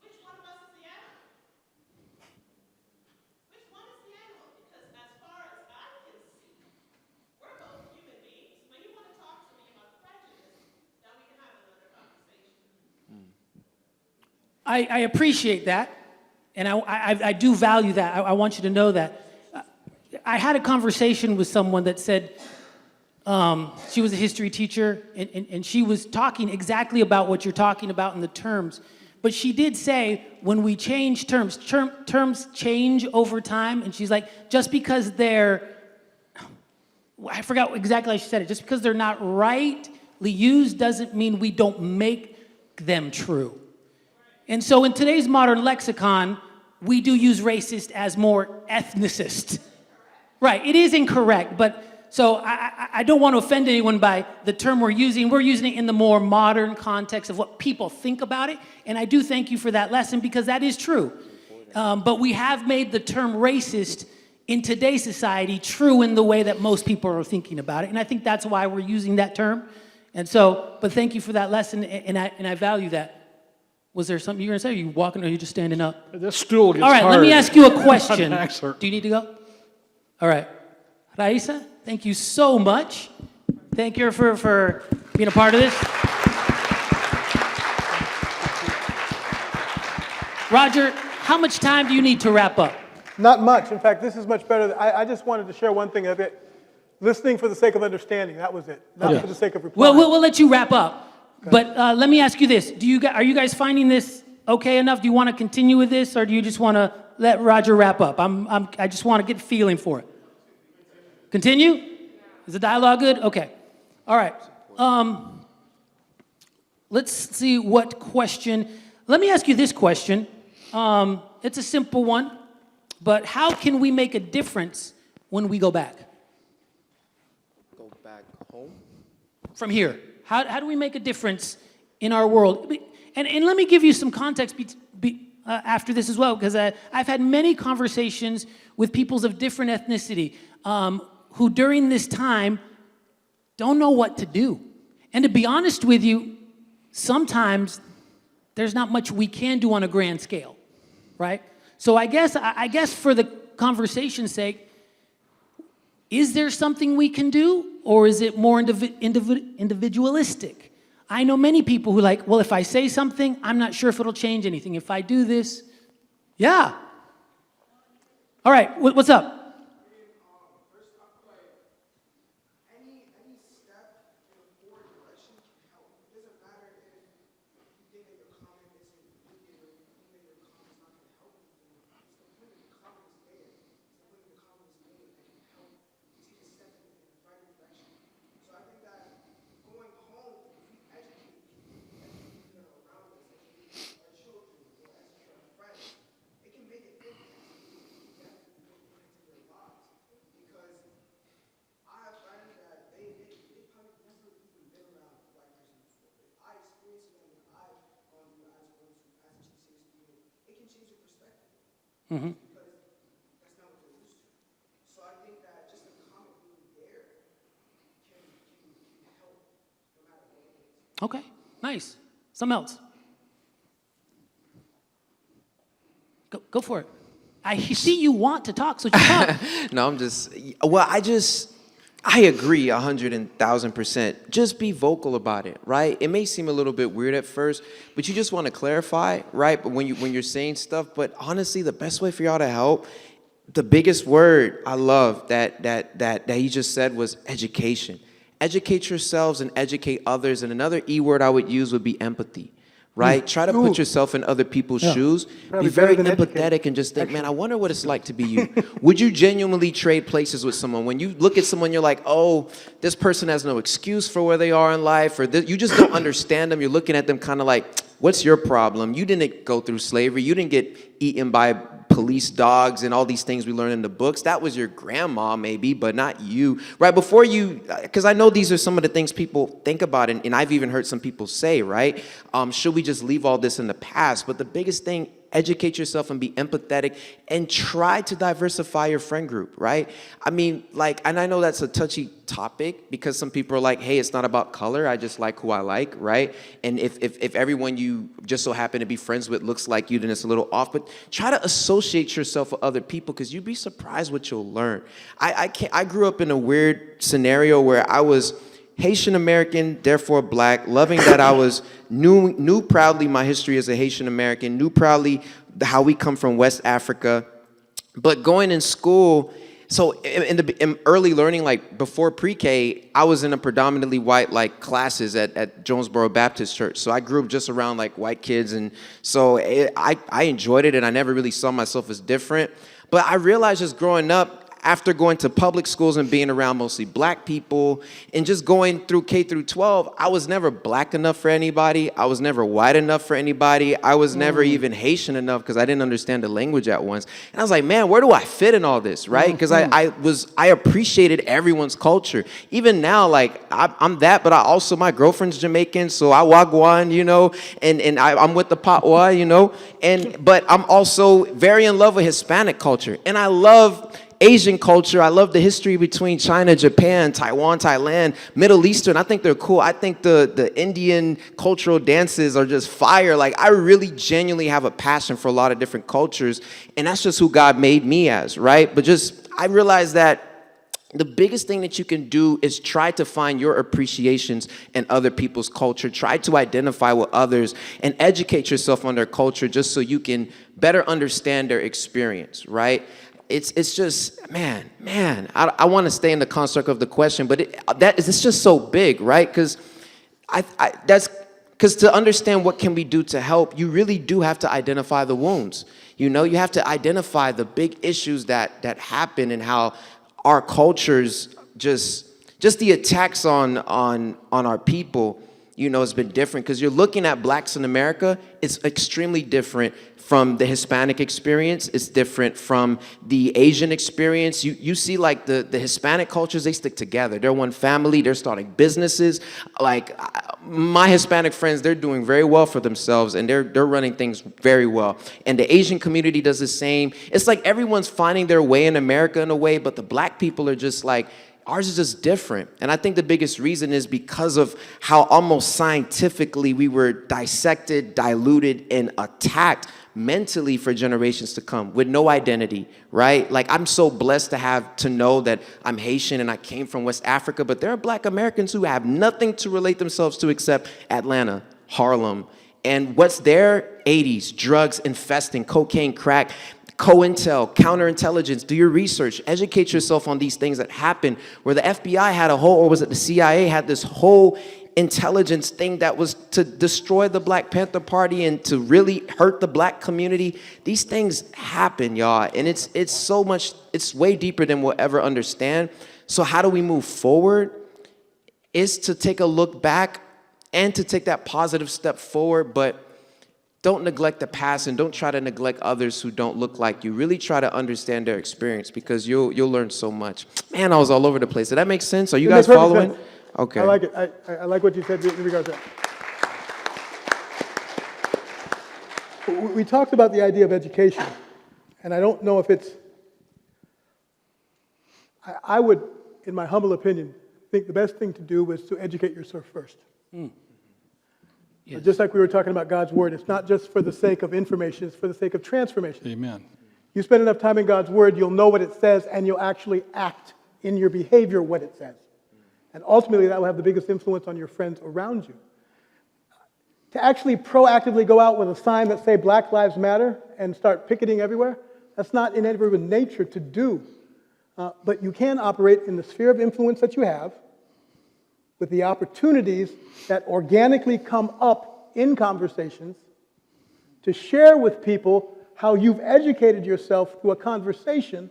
which one of us is the animal? Which one is the animal? Because as far as I can see, we're both human beings. When you want to talk to me about prejudice, then we can have another conversation. I appreciate that, and I do value that. I want you to know that. I had a conversation with someone that said she was a history teacher, and she was talking exactly about what you're talking about in the terms. But she did say when we change terms, terms change over time, and she's like, just because I forgot exactly how she said it, just because they're not rightly used doesn't mean we don't make them true. And so in today's modern lexicon, we do use racist as more ethnicist. Right, it is incorrect, but so I don't want to offend anyone by the term we're using. We're using it in the more modern context of what people think about it, and I do thank you for that lesson because that is true. But we have made the term racist in today's society true in the way that most people are thinking about it, and I think that's why we're using that term. And so, but thank you for that lesson, and I value that. Was there something you were going to say? Are you walking or are you just standing up? This stool gets All right, hard. let me ask you a question. Excellent. Do you need to go? All right. Raisa, thank you so much. Thank you for being a part of this. Roger, how much time do you need to wrap up? Not much. In fact, this is much better. I just wanted to share one thing of it. Listening for the sake of understanding, that was it. Not for the sake of replying. We'll let you wrap up. Okay. But let me ask you this. Are you guys finding this okay enough? Do you want to continue with this, or do you just want to let Roger wrap up? I just want to get a feeling for it. Continue? Is the dialogue good? Okay. All right. Let's see what question. Let me ask you this question. It's a simple one, but how can we make a difference when we go back? Go back home? From here. How do we make a difference in our world? And let me give you some context after this as well, because I've had many conversations with peoples of different ethnicity who during this time don't know what to do. And to be honest with you, sometimes there's not much we can do on a grand scale, right? So I guess for the conversation's sake, is there something we can do, or is it more individualistic? I know many people who well, if I say something, I'm not sure if it'll change anything. If I do this, yeah. All right, what's up? Mm-hmm. That's not what they're used to. So I think that just a comment being there can help no matter what it is. Okay, nice. Something else. Go for it. I see you want to talk, so just talk. No, I agree 100,000%. Just be vocal about it, right? It may seem a little bit weird at first, but you just want to clarify, right? But when you're saying stuff, but honestly, the best way for y'all to help, the biggest word I love that he just said was education. Educate yourselves and educate others. And another E word I would use would be empathy. Right? Try to put yourself in other people's shoes. Probably Be very better than empathetic educate. and just think, man, I wonder what it's like to be you. Would you genuinely trade places with someone? When you look at someone, you're like, oh, this person has no excuse for where they are in life, or you just don't understand them. You're looking at them kind of like, what's your problem? You didn't go through slavery. You didn't get eaten by police dogs and all these things we learn in the books. That was your grandma maybe, but not you. Right before you, because I know these are some of the things people think about, and I've even heard some people say, right? Should we just leave all this in the past? But the biggest thing, educate yourself and be empathetic and try to diversify your friend group, right? I mean, like, and I know that's a touchy topic because some people are like, hey, it's not about color. I just like who I like, right? And if everyone you just so happen to be friends with looks like you, then it's a little off. But try to associate yourself with other people because you'd be surprised what you'll learn. I grew up in a weird scenario where I was Haitian American, therefore black, loving that I was knew proudly my history as a Haitian American, knew proudly how we come from West Africa, but going in school, so in early learning, like before pre-K, I was in a predominantly white like classes at Jonesboro Baptist Church. So I grew up just around like white kids, and so I enjoyed it, and I never really saw myself as different. But I realized just growing up, after going to public schools and being around mostly black people and just going through K through 12, I was never black enough for anybody. I was never white enough for anybody. I was never even Haitian enough because I didn't understand the language at once. And I was like, man, where do I fit in all this, right? Because I appreciated everyone's culture. Even now, like I'm that, but my girlfriend's Jamaican, so I wagwan, you know, and I'm with the patwa, you know, but I'm also very in love with Hispanic culture. And I love Asian culture. I love the history between China, Japan, Taiwan, Thailand, Middle Eastern. I think they're cool. I think the Indian cultural dances are just fire. Like, I really genuinely have a passion for a lot of different cultures, and that's just who God made me as, right? But I realized that the biggest thing that you can do is try to find your appreciations in other people's culture. Try to identify with others and educate yourself on their culture just so you can better understand their experience, right? It's just, man, I want to stay in the construct of the question, but it's just so big, right? Because to understand what can we do to help, you really do have to identify the wounds. You know, you have to identify the big issues that happen and how our cultures just the attacks on our people, you know, has been different. Because you're looking at blacks in America, it's extremely different from the Hispanic experience. It's different from the Asian experience. You see, like, the Hispanic cultures, they stick together. They're one family. They're starting businesses. Like, my Hispanic friends, they're doing very well for themselves, and they're running things very well. And the Asian community does the same. It's like everyone's finding their way in America in a way, but the black people are just like, ours is just different. And I think the biggest reason is because of how almost scientifically we were dissected, diluted, and attacked mentally for generations to come with no identity, right? Like, I'm so blessed to know that I'm Haitian and I came from West Africa, but there are black Americans who have nothing to relate themselves to except Atlanta, Harlem. And what's there? 80s, drugs infesting, cocaine, crack, COINTEL, counterintelligence. Do your research, educate yourself on these things that happen, where the FBI had or was it the CIA had this whole intelligence thing that was to destroy the Black Panther Party and to really hurt the black community. These things happen, y'all, and it's so much, it's way deeper than we'll ever understand. So how do we move forward? Is to take a look back and to take that positive step forward, but don't neglect the past and don't try to neglect others who don't look like you. Really try to understand their experience because you'll learn so much. Man, I was all over the place. Did that make sense? Are you guys following? Sense. Okay. I like it. I like what you said in regards to that. We talked about the idea of education, and I don't know if it's, I would, in my humble opinion, think the best thing to do was to educate yourself first. Yes. Just like we were talking about God's Word, it's not just for the sake of information, it's for the sake of transformation. Amen. You spend enough time in God's Word, you'll know what it says, and you'll actually act in your behavior what it says. And ultimately, that will have the biggest influence on your friends around you. To actually proactively go out with a sign that say Black Lives Matter and start picketing everywhere, that's not in everyone's nature to do. But you can operate in the sphere of influence that you have with the opportunities that organically come up in conversations to share with people how you've educated yourself through a conversation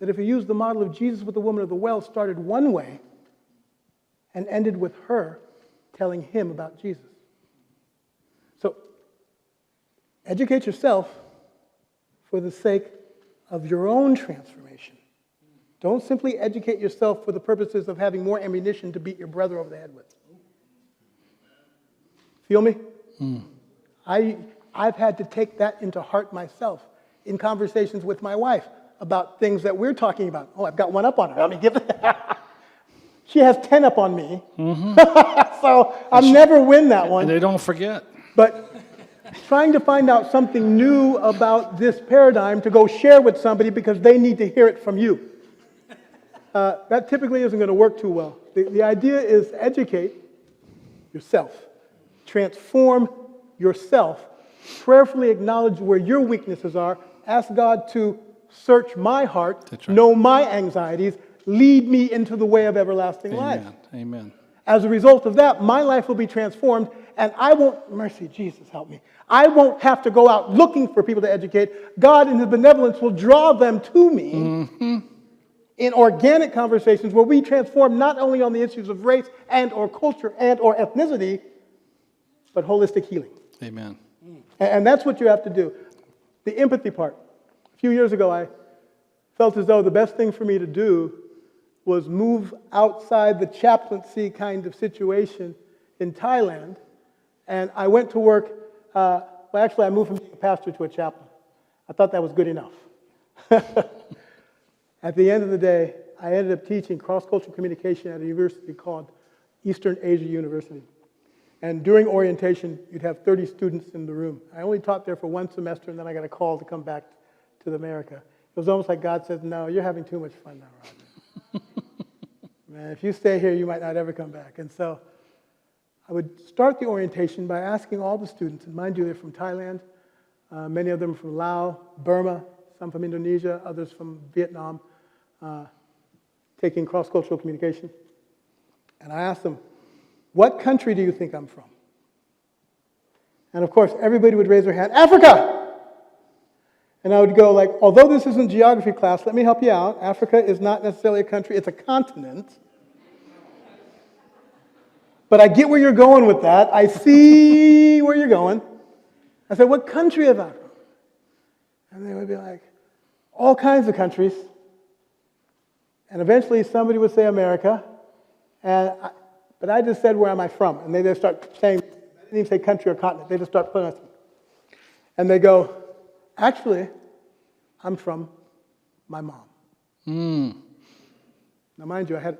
that, if you use the model of Jesus with the woman of the well, started one way and ended with her telling him about Jesus. So, educate yourself for the sake of your own transformation. Don't simply educate yourself for the purposes of having more ammunition to beat your brother over the head with. Feel me? I've had to take that into heart myself in conversations with my wife about things that we're talking about. Oh, I've got one up on her. Let me give it. She has 10 up on me. So I'll never win that one. And they don't forget. But trying to find out something new about this paradigm to go share with somebody because they need to hear it from you. That typically isn't going to work too well. The idea is educate yourself. Transform yourself. Prayerfully acknowledge where your weaknesses are. Ask God to search my heart, That's right. know my anxieties, lead me into the way of everlasting life. Amen. Amen. As a result of that, my life will be transformed, and I won't, mercy, Jesus, help me. I won't have to go out looking for people to educate. God, in His benevolence, will draw them to me in organic conversations where we transform not only on the issues of race and or culture and or ethnicity, but holistic healing. Amen. And that's what you have to do. The empathy part. A few years ago, I felt as though the best thing for me to do was move outside the chaplaincy kind of situation in Thailand. And I went to work, I moved from being a pastor to a chaplain. I thought that was good enough. At the end of the day, I ended up teaching cross-cultural communication at a university called Eastern Asia University. And during orientation, you'd have 30 students in the room. I only taught there for one semester, and then I got a call to come back to America. It was almost like God said, no, you're having too much fun now, Roger. Man, if you stay here, you might not ever come back. And so I would start the orientation by asking all the students, and mind you, they're from Thailand, many of them from Laos, Burma, some from Indonesia, others from Vietnam, taking cross-cultural communication. And I asked them, what country do you think I'm from? And of course, everybody would raise their hand, Africa! And I would go like, although this isn't geography class, let me help you out. Africa is not necessarily a country, it's a continent. But I get where you're going with that. I see where you're going. I said, what country am I from? And they would be like, all kinds of countries. And eventually somebody would say America. But I just said, where am I from? And they just start saying, I didn't even say country or continent. They just start putting us. And they go, actually, I'm from my mom. Now, mind you, I had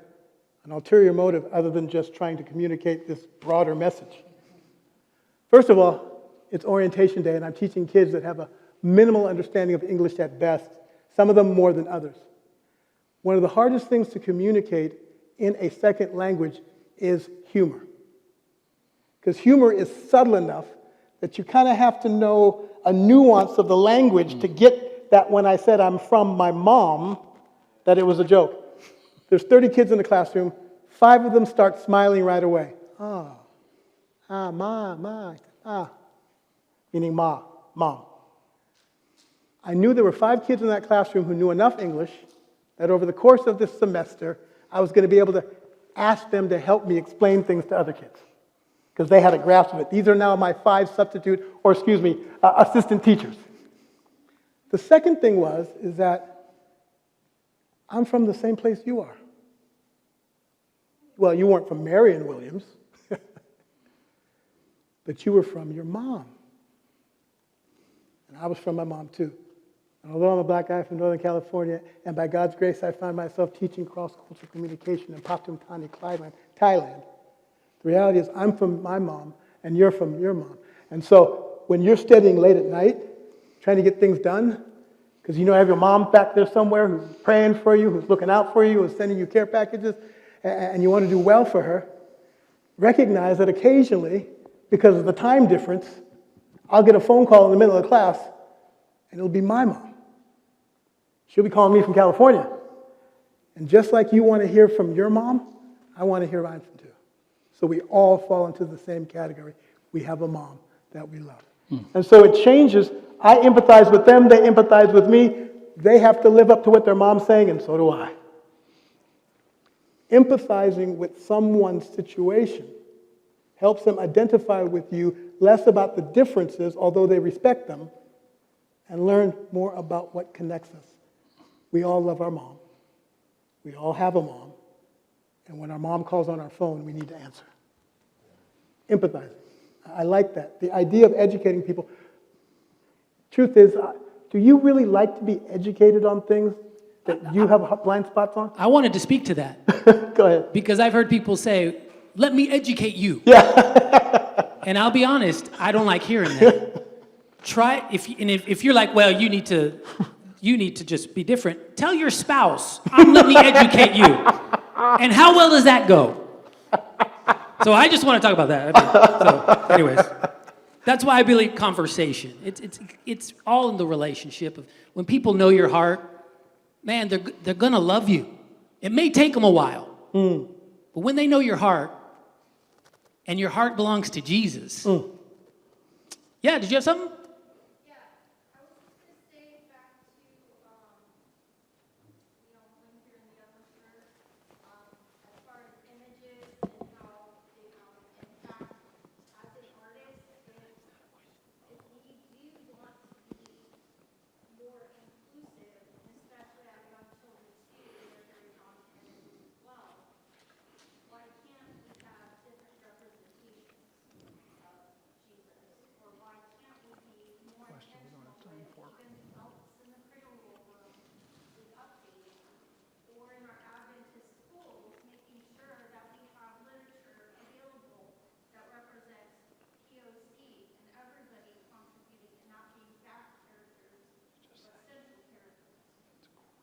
an ulterior motive other than just trying to communicate this broader message. First of all, it's orientation day, and I'm teaching kids that have a minimal understanding of English at best, some of them more than others. One of the hardest things to communicate in a second language is humor. Because humor is subtle enough that you kind of have to know a nuance of the language to get that when I said I'm from my mom, that it was a joke. There's 30 kids in the classroom, 5 of them start smiling right away. Meaning mom. I knew there were 5 kids in that classroom who knew enough English that over the course of this semester, I was going to be able to ask them to help me explain things to other kids because they had a grasp of it. These are now my 5 assistant teachers. The second thing is that I'm from the same place you are. Well, you weren't from Marion Williams, but you were from your mom. And I was from my mom too. And although I'm a black guy from Northern California, and by God's grace I find myself teaching cross-cultural communication in Pathum Thani, Thailand, the reality is I'm from my mom, and you're from your mom. And so when you're studying late at night, trying to get things done, because you know you have your mom back there somewhere who's praying for you, who's looking out for you, who's sending you care packages, and you want to do well for her, recognize that occasionally, because of the time difference, I'll get a phone call in the middle of class, and it'll be my mom. She'll be calling me from California. And just like you want to hear from your mom, I want to hear mine from too. So we all fall into the same category. We have a mom that we love. And so it changes. I empathize with them, they empathize with me. They have to live up to what their mom's saying, and so do I. Empathizing with someone's situation helps them identify with you less about the differences, although they respect them, and learn more about what connects us. We all love our mom. We all have a mom. And when our mom calls on our phone, we need to answer. Empathizing. I like that. The idea of educating people. Truth is, do you really like to be educated on things that you have blind spots on? I wanted to speak to that. Go ahead. Because I've heard people say, let me educate you. Yeah. And I'll be honest, I don't like hearing that. If you're like, well, you need to just be different, tell your spouse, let me educate you. And how well does that go? So I just want to talk about that. So anyways, that's why I believe conversation. It's all in the relationship of when people know your heart, man, they're gonna love you. It may take them a while, but when they know your heart, and your heart belongs to Jesus. Yeah, did you have something? Yeah, I was just going to say back to, when you're in the other church, as far as images and how they impact as an artist, if we do want to be more inclusive, and especially our young children too, they're very dominant as well, why can't we have different representations of Jesus? Or why can't we be more intentional with even else in the pre-roll room with updating? Or in our Adventist schools, making sure that we have literature available that represents POC and everybody contributing and not being back characters, but central characters.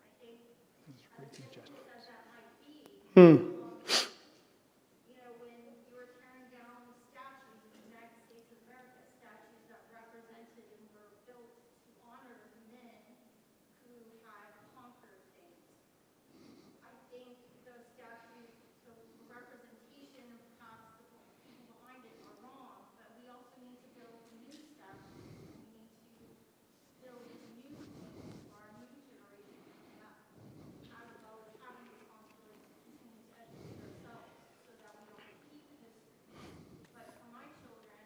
I think as difficult as that might be, when you were tearing down statues in the United States of America, statues that represented and were built to honor men who had conquered things. I think those statues, the representation of perhaps the people behind it are wrong, but we also need to build new statues. We need to build new things for our new generation coming up, as well as having the responsibility to continue to educate ourselves so that we don't repeat history. But for my children,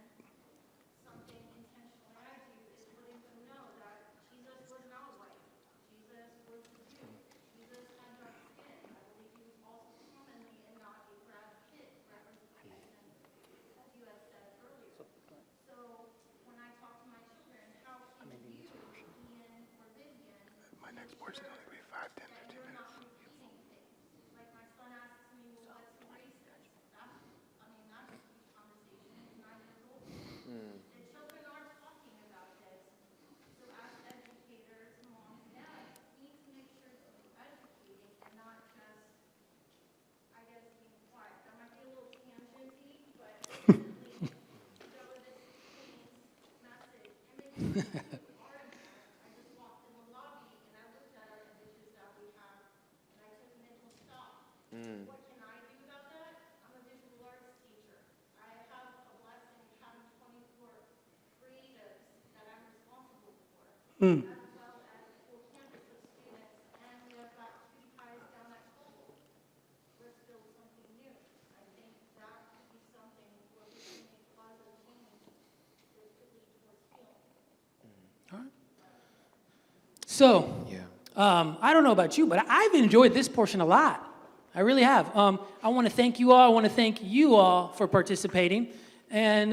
something intentionally I do is letting them know that Jesus was not white. Jesus was the Jew. Jesus had dark skin. I believe he was also commonly and not a Brad Pitt representation, as you had said earlier. So when I talk to my children, how can you, Ian or Vivian, my next portion is only 5, 10, 15 minutes. Not repeating things. Like my son asks me, well, what's racist? That's a huge conversation at 9 years old. The children are talking about this. So as educators, moms and dads, we need to make sure to be educating and not just, I guess, being quiet. That might be a little tangenty, but ultimately, this message, images are important. I just walked in the lobby and I looked at our images that we have, and I took a mental stop. What can I do about that? I'm a visual arts teacher. I have a blessing of having 24 creatives that I'm responsible for, as well as a full campus of students, and we have got PewDiePies down at school. Let's build something new. I think that could be something where we can make positive change that could lead towards healing. So, Yeah. I don't know about you, but I've enjoyed this portion a lot. I really have. I want to thank you all. I want to thank you all for participating. And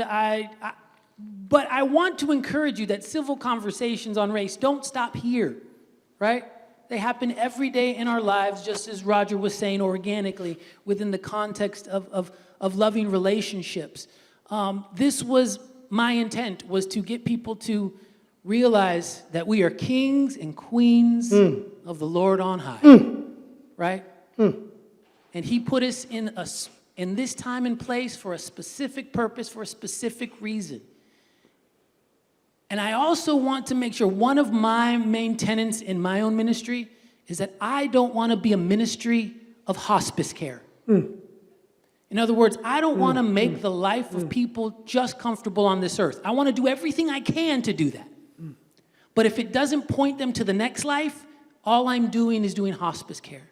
but I want to encourage you that civil conversations on race don't stop here, right? They happen every day in our lives, just as Roger was saying, organically, within the context of loving relationships. this was my intent, was to get people to realize that we are kings and queens of the Lord on high, right? And he put us in this time and place for a specific purpose, for a specific reason. And I also want to make sure one of my main tenets in my own ministry is that I don't want to be a ministry of hospice care. In other words, I don't want to make the life of people just comfortable on this earth. I want to do everything I can to do that. But if it doesn't point them to the next life, all I'm doing is doing hospice care.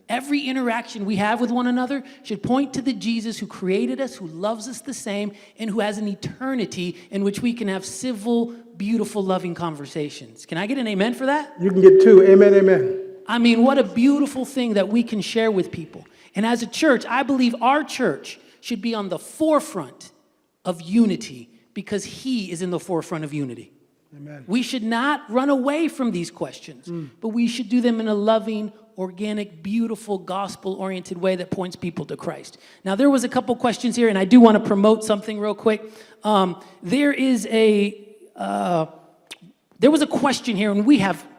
Every interaction we have with one another should point to the Jesus who created us, who loves us the same, and who has an eternity in which we can have civil, beautiful, loving conversations. Can I get an amen for that? You can get two. Amen, amen. I mean, what a beautiful thing that we can share with people. And as a church, I believe our church should be on the forefront of unity because he is in the forefront of unity. Amen. We should not run away from these questions, but we should do them in a loving, organic, beautiful, gospel-oriented way that points people to Christ. Now, there was a couple questions here, and I do want to promote something real quick. There was a question here, and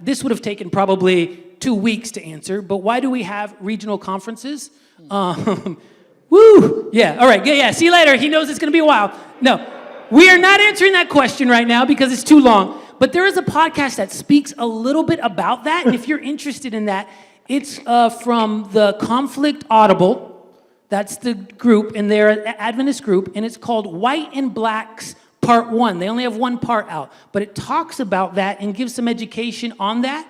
this would have taken probably 2 weeks to answer, but why do we have regional conferences? Woo! Yeah, all right, yeah, see you later. He knows it's going to be a while. No, we are not answering that question right now because it's too long, but there is a podcast that speaks a little bit about that, and if you're interested in that, it's from the Conflict Audible. That's the group, and they're an Adventist group, and it's called White and Blacks Part 1. They only have one part out, but it talks about that and gives some education on that.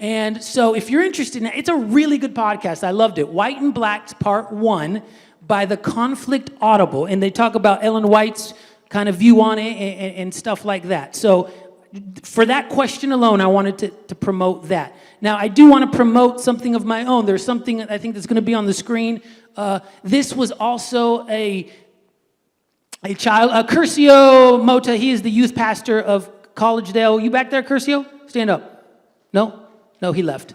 And so if you're interested in that, it's a really good podcast. I loved it. White and Blacks Part 1 by the Conflict Audible. And they talk about Ellen White's kind of view on it and stuff like that. So for that question alone, I wanted to promote that. Now, I do want to promote something of my own. There's something I think that's going to be on the screen. This was also a child, Curcio Mota. He is the youth pastor of Collegedale. You back there, Curcio? Stand up. No? No, he left.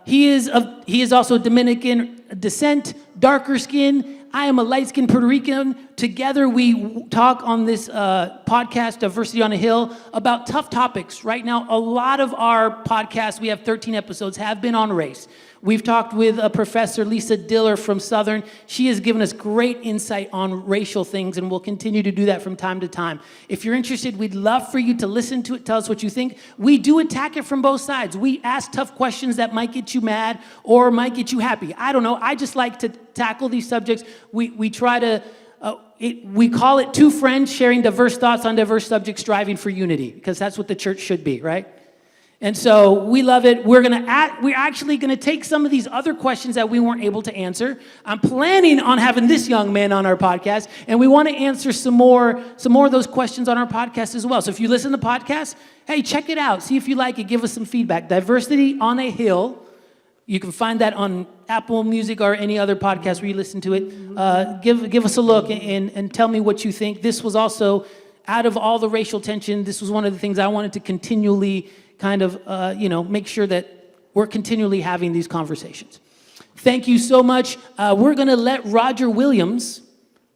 He is also Dominican descent, darker skin. I am a light-skinned Puerto Rican. Together we talk on this podcast, Diversity on a Hill, about tough topics. Right now, a lot of our podcasts, we have 13 episodes, have been on race. We've talked with Professor Lisa Diller from Southern. She has given us great insight on racial things, and we'll continue to do that from time to time. If you're interested, we'd love for you to listen to it, tell us what you think. We do attack it from both sides. We ask tough questions that might get you mad or might get you happy. I don't know. I just like to tackle these subjects. We try to, we call it two friends sharing diverse thoughts on diverse subjects, striving for unity, because that's what the church should be, right? And so we love it. We're actually going to take some of these other questions that we weren't able to answer. I'm planning on having this young man on our podcast, and we want to answer some more of those questions on our podcast as well. So if you listen to podcasts, hey, check it out. See if you like it. Give us some feedback. Diversity on a Hill. You can find that on Apple Music or any other podcast where you listen to it. Give us a look and tell me what you think. This was also, out of all the racial tension, this was one of the things I wanted to continually kind of, make sure that we're continually having these conversations. Thank you so much. We're going to let Roger Williams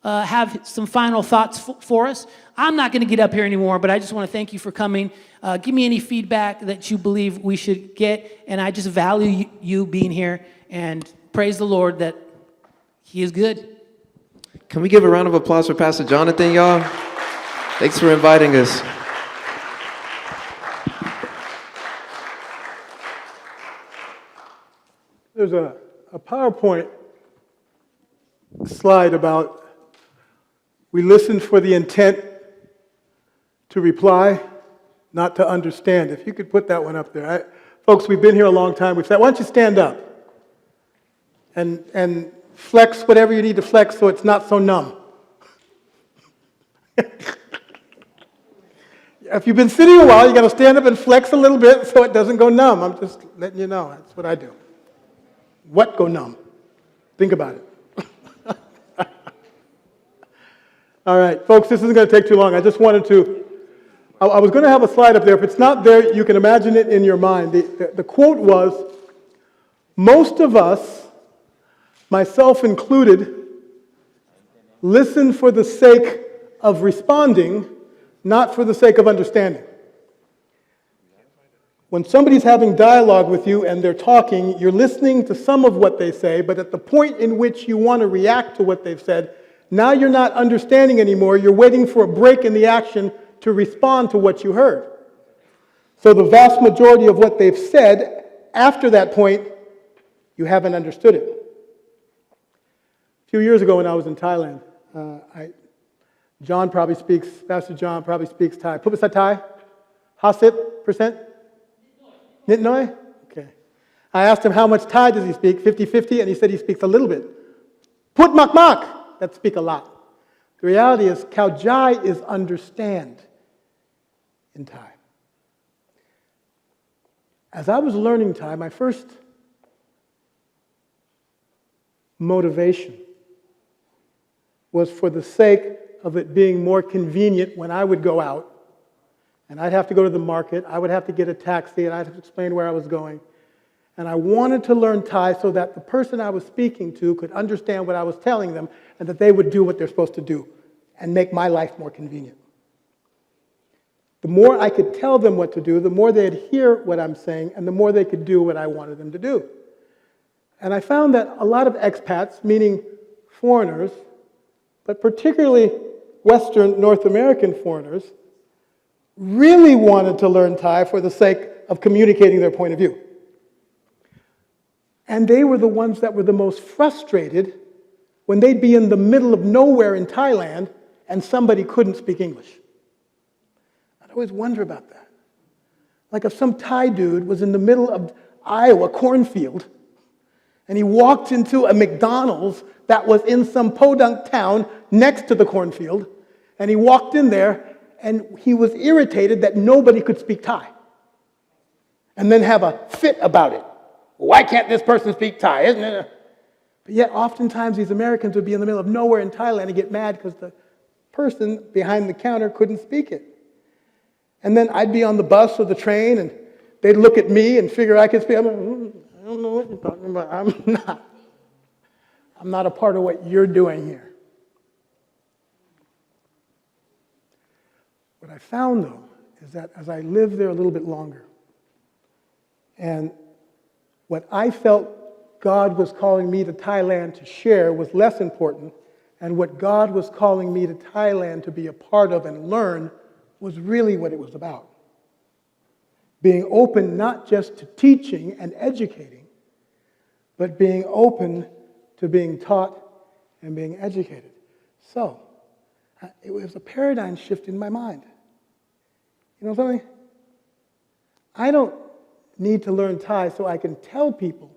have some final thoughts for us. I'm not going to get up here anymore, but I just want to thank you for coming. Give me any feedback that you believe we should get, and I just value you being here, and praise the Lord that he is good. Can we give a round of applause for Pastor Jonathan, y'all? Thanks for inviting us. There's a PowerPoint slide about we listen for the intent to reply, not to understand. If you could put that one up there. Folks, we've been here a long time. We've said, why don't you stand up and flex whatever you need to flex so it's not so numb. If you've been sitting a while, you got to stand up and flex a little bit so it doesn't go numb. I'm just letting you know. That's what I do. What go numb? Think about it. All right, folks, this isn't going to take too long. I just wanted to, I was going to have a slide up there. If it's not there, you can imagine it in your mind. The quote was, most of us, myself included, listen for the sake of responding, not for the sake of understanding. When somebody's having dialogue with you and they're talking, you're listening to some of what they say, but at the point in which you want to react to what they've said, now you're not understanding anymore. You're waiting for a break in the action to respond to what you heard. So the vast majority of what they've said, after that point, you haven't understood it. A few years ago when I was in Thailand, Pastor John probably speaks Thai. Pupasa Thai? Hasip%? Nitnoy? Okay. I asked him how much Thai does he speak, 50-50, and he said he speaks a little bit. Put mak mak, that speak a lot. The reality is, Kaujai is understand in Thai. As I was learning Thai, my first motivation was for the sake of it being more convenient when I would go out, and I'd have to go to the market, I would have to get a taxi, and I'd have to explain where I was going. And I wanted to learn Thai so that the person I was speaking to could understand what I was telling them, and that they would do what they're supposed to do, and make my life more convenient. The more I could tell them what to do, the more they'd hear what I'm saying, and the more they could do what I wanted them to do. And I found that a lot of expats, meaning foreigners, but particularly Western North American foreigners, really wanted to learn Thai for the sake of communicating their point of view. And they were the ones that were the most frustrated when they'd be in the middle of nowhere in Thailand and somebody couldn't speak English. I'd always wonder about that. Like if some Thai dude was in the middle of Iowa cornfield and he walked into a McDonald's that was in some podunk town next to the cornfield, and he walked in there and he was irritated that nobody could speak Thai. And then have a fit about it. Why can't this person speak Thai? Isn't it? But yet oftentimes these Americans would be in the middle of nowhere in Thailand and get mad because the person behind the counter couldn't speak it. And then I'd be on the bus or the train and they'd look at me and figure I could speak. I'm like, I don't know what you're talking about. I'm not a part of what you're doing here. What I found, though, is that as I lived there a little bit longer, and what I felt God was calling me to Thailand to share was less important, and what God was calling me to Thailand to be a part of and learn was really what it was about. Being open not just to teaching and educating, but being open to being taught and being educated. So, it was a paradigm shift in my mind. You know something? I don't need to learn Thai so I can tell people.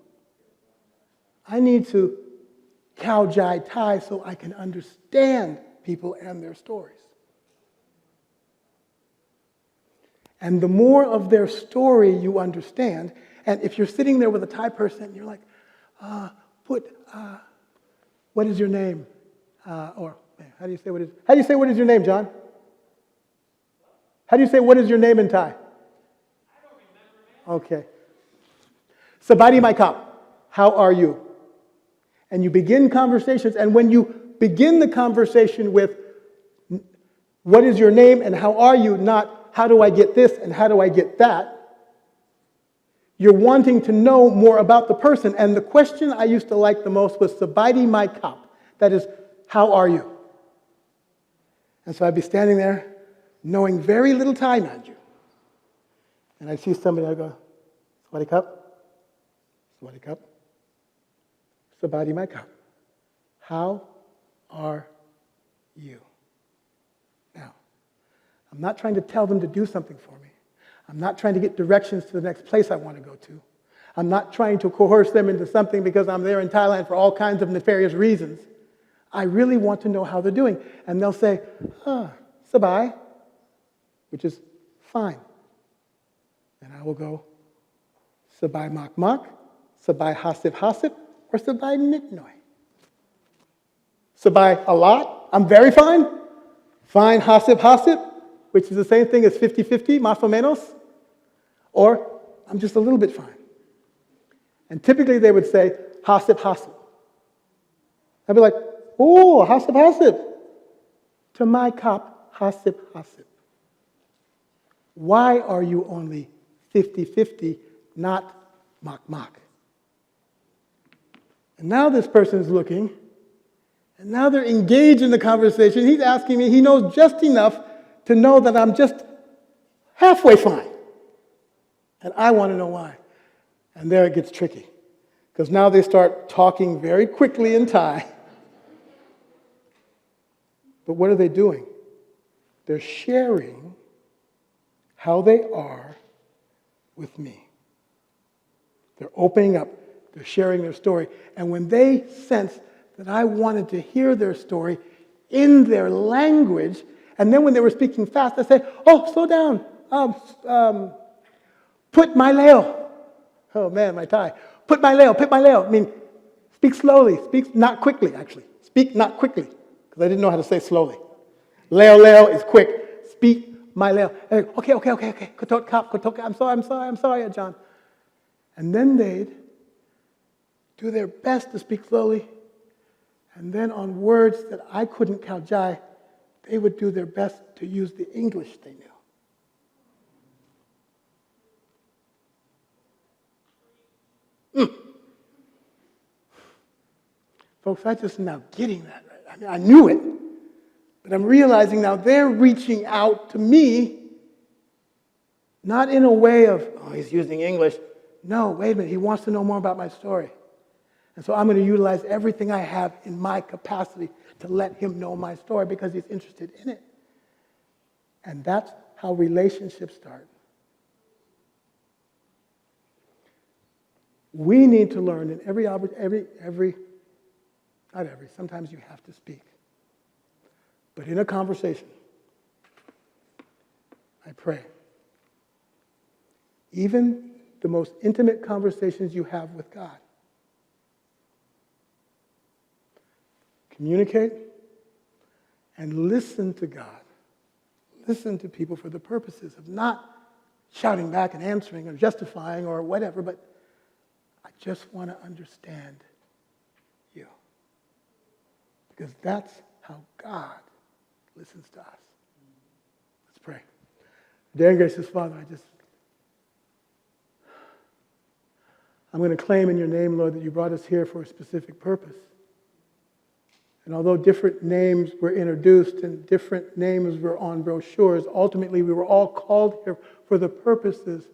I need to Kaujai Thai so I can understand people and their stories. And the more of their story you understand, and if you're sitting there with a Thai person, you're like, what is your name? Or how do you say what is your name, John? How do you say what is your name in Thai? I don't remember. Okay. Sabadi Mai Kap, how are you? And you begin conversations, and when you begin the conversation with what is your name and how are you, not how do I get this and how do I get that, you're wanting to know more about the person. And the question I used to like the most was Sabadi Mai Kap. That is, how are you? And so I'd be standing there, knowing very little Thai, mind you. And I'd see somebody, I'd go, Sawadee Cup, Sawadee Cup, Sabadi Mai Kap. How are you? Now, I'm not trying to tell them to do something for me. I'm not trying to get directions to the next place I want to go to. I'm not trying to coerce them into something because I'm there in Thailand for all kinds of nefarious reasons. I really want to know how they're doing. And they'll say, Sabai, which is fine. And I will go, Sabai Mak Mak, Sabai Hasip Hasip, or Sabai Nitnoy. Sabai a lot, I'm very fine. Fine Hasip Hasip, which is the same thing as 50-50, más o menos. Or I'm just a little bit fine. And typically they would say, Hasip Hasip. I'd be like, Oh, hasip, hasip. To my cop, hasip, hasip. Why are you only 50-50, not mock? And now this person's looking, and now they're engaged in the conversation. He's asking me, he knows just enough to know that I'm just halfway fine. And I want to know why. And there it gets tricky. Because now they start talking very quickly in Thai. But what are they doing? They're sharing how they are with me. They're opening up. They're sharing their story. And when they sense that I wanted to hear their story in their language, and then when they were speaking fast, I say, oh, slow down. Put my leo. Oh man, my Thai. Put my leo. I mean, speak slowly. Speak not quickly, actually. Speak not quickly. Because I didn't know how to say slowly. Leo is quick. Speak my leo. Okay. Kotot kap, I'm sorry, John. And then they'd do their best to speak slowly. And then on words that I couldn't kaljai, they would do their best to use the English they knew. Folks, I'm just now getting that right. I mean, I knew it, but I'm realizing now they're reaching out to me, not in a way of, oh, he's using English. No, wait a minute, he wants to know more about my story. And so I'm going to utilize everything I have in my capacity to let him know my story because he's interested in it. And that's how relationships start. We need to learn in sometimes you have to speak. But in a conversation, I pray, even the most intimate conversations you have with God, communicate and listen to God. Listen to people for the purposes of not shouting back and answering or justifying or whatever, but I just want to understand you. Because that's how God listens to us. Let's pray. Dear and gracious Father, I'm going to claim in your name, Lord, that you brought us here for a specific purpose. And although different names were introduced and different names were on brochures, ultimately we were all called here for the purposes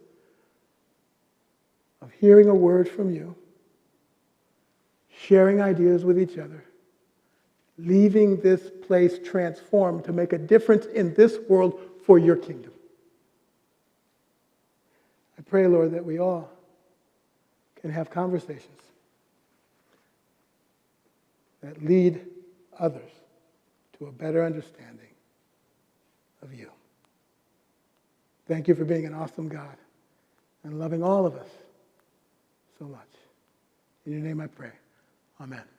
of hearing a word from you, sharing ideas with each other, leaving this place transformed to make a difference in this world for your kingdom. I pray, Lord, that we all can have conversations that lead others to a better understanding of you. Thank you for being an awesome God and loving all of us so much. In your name I pray. Amen.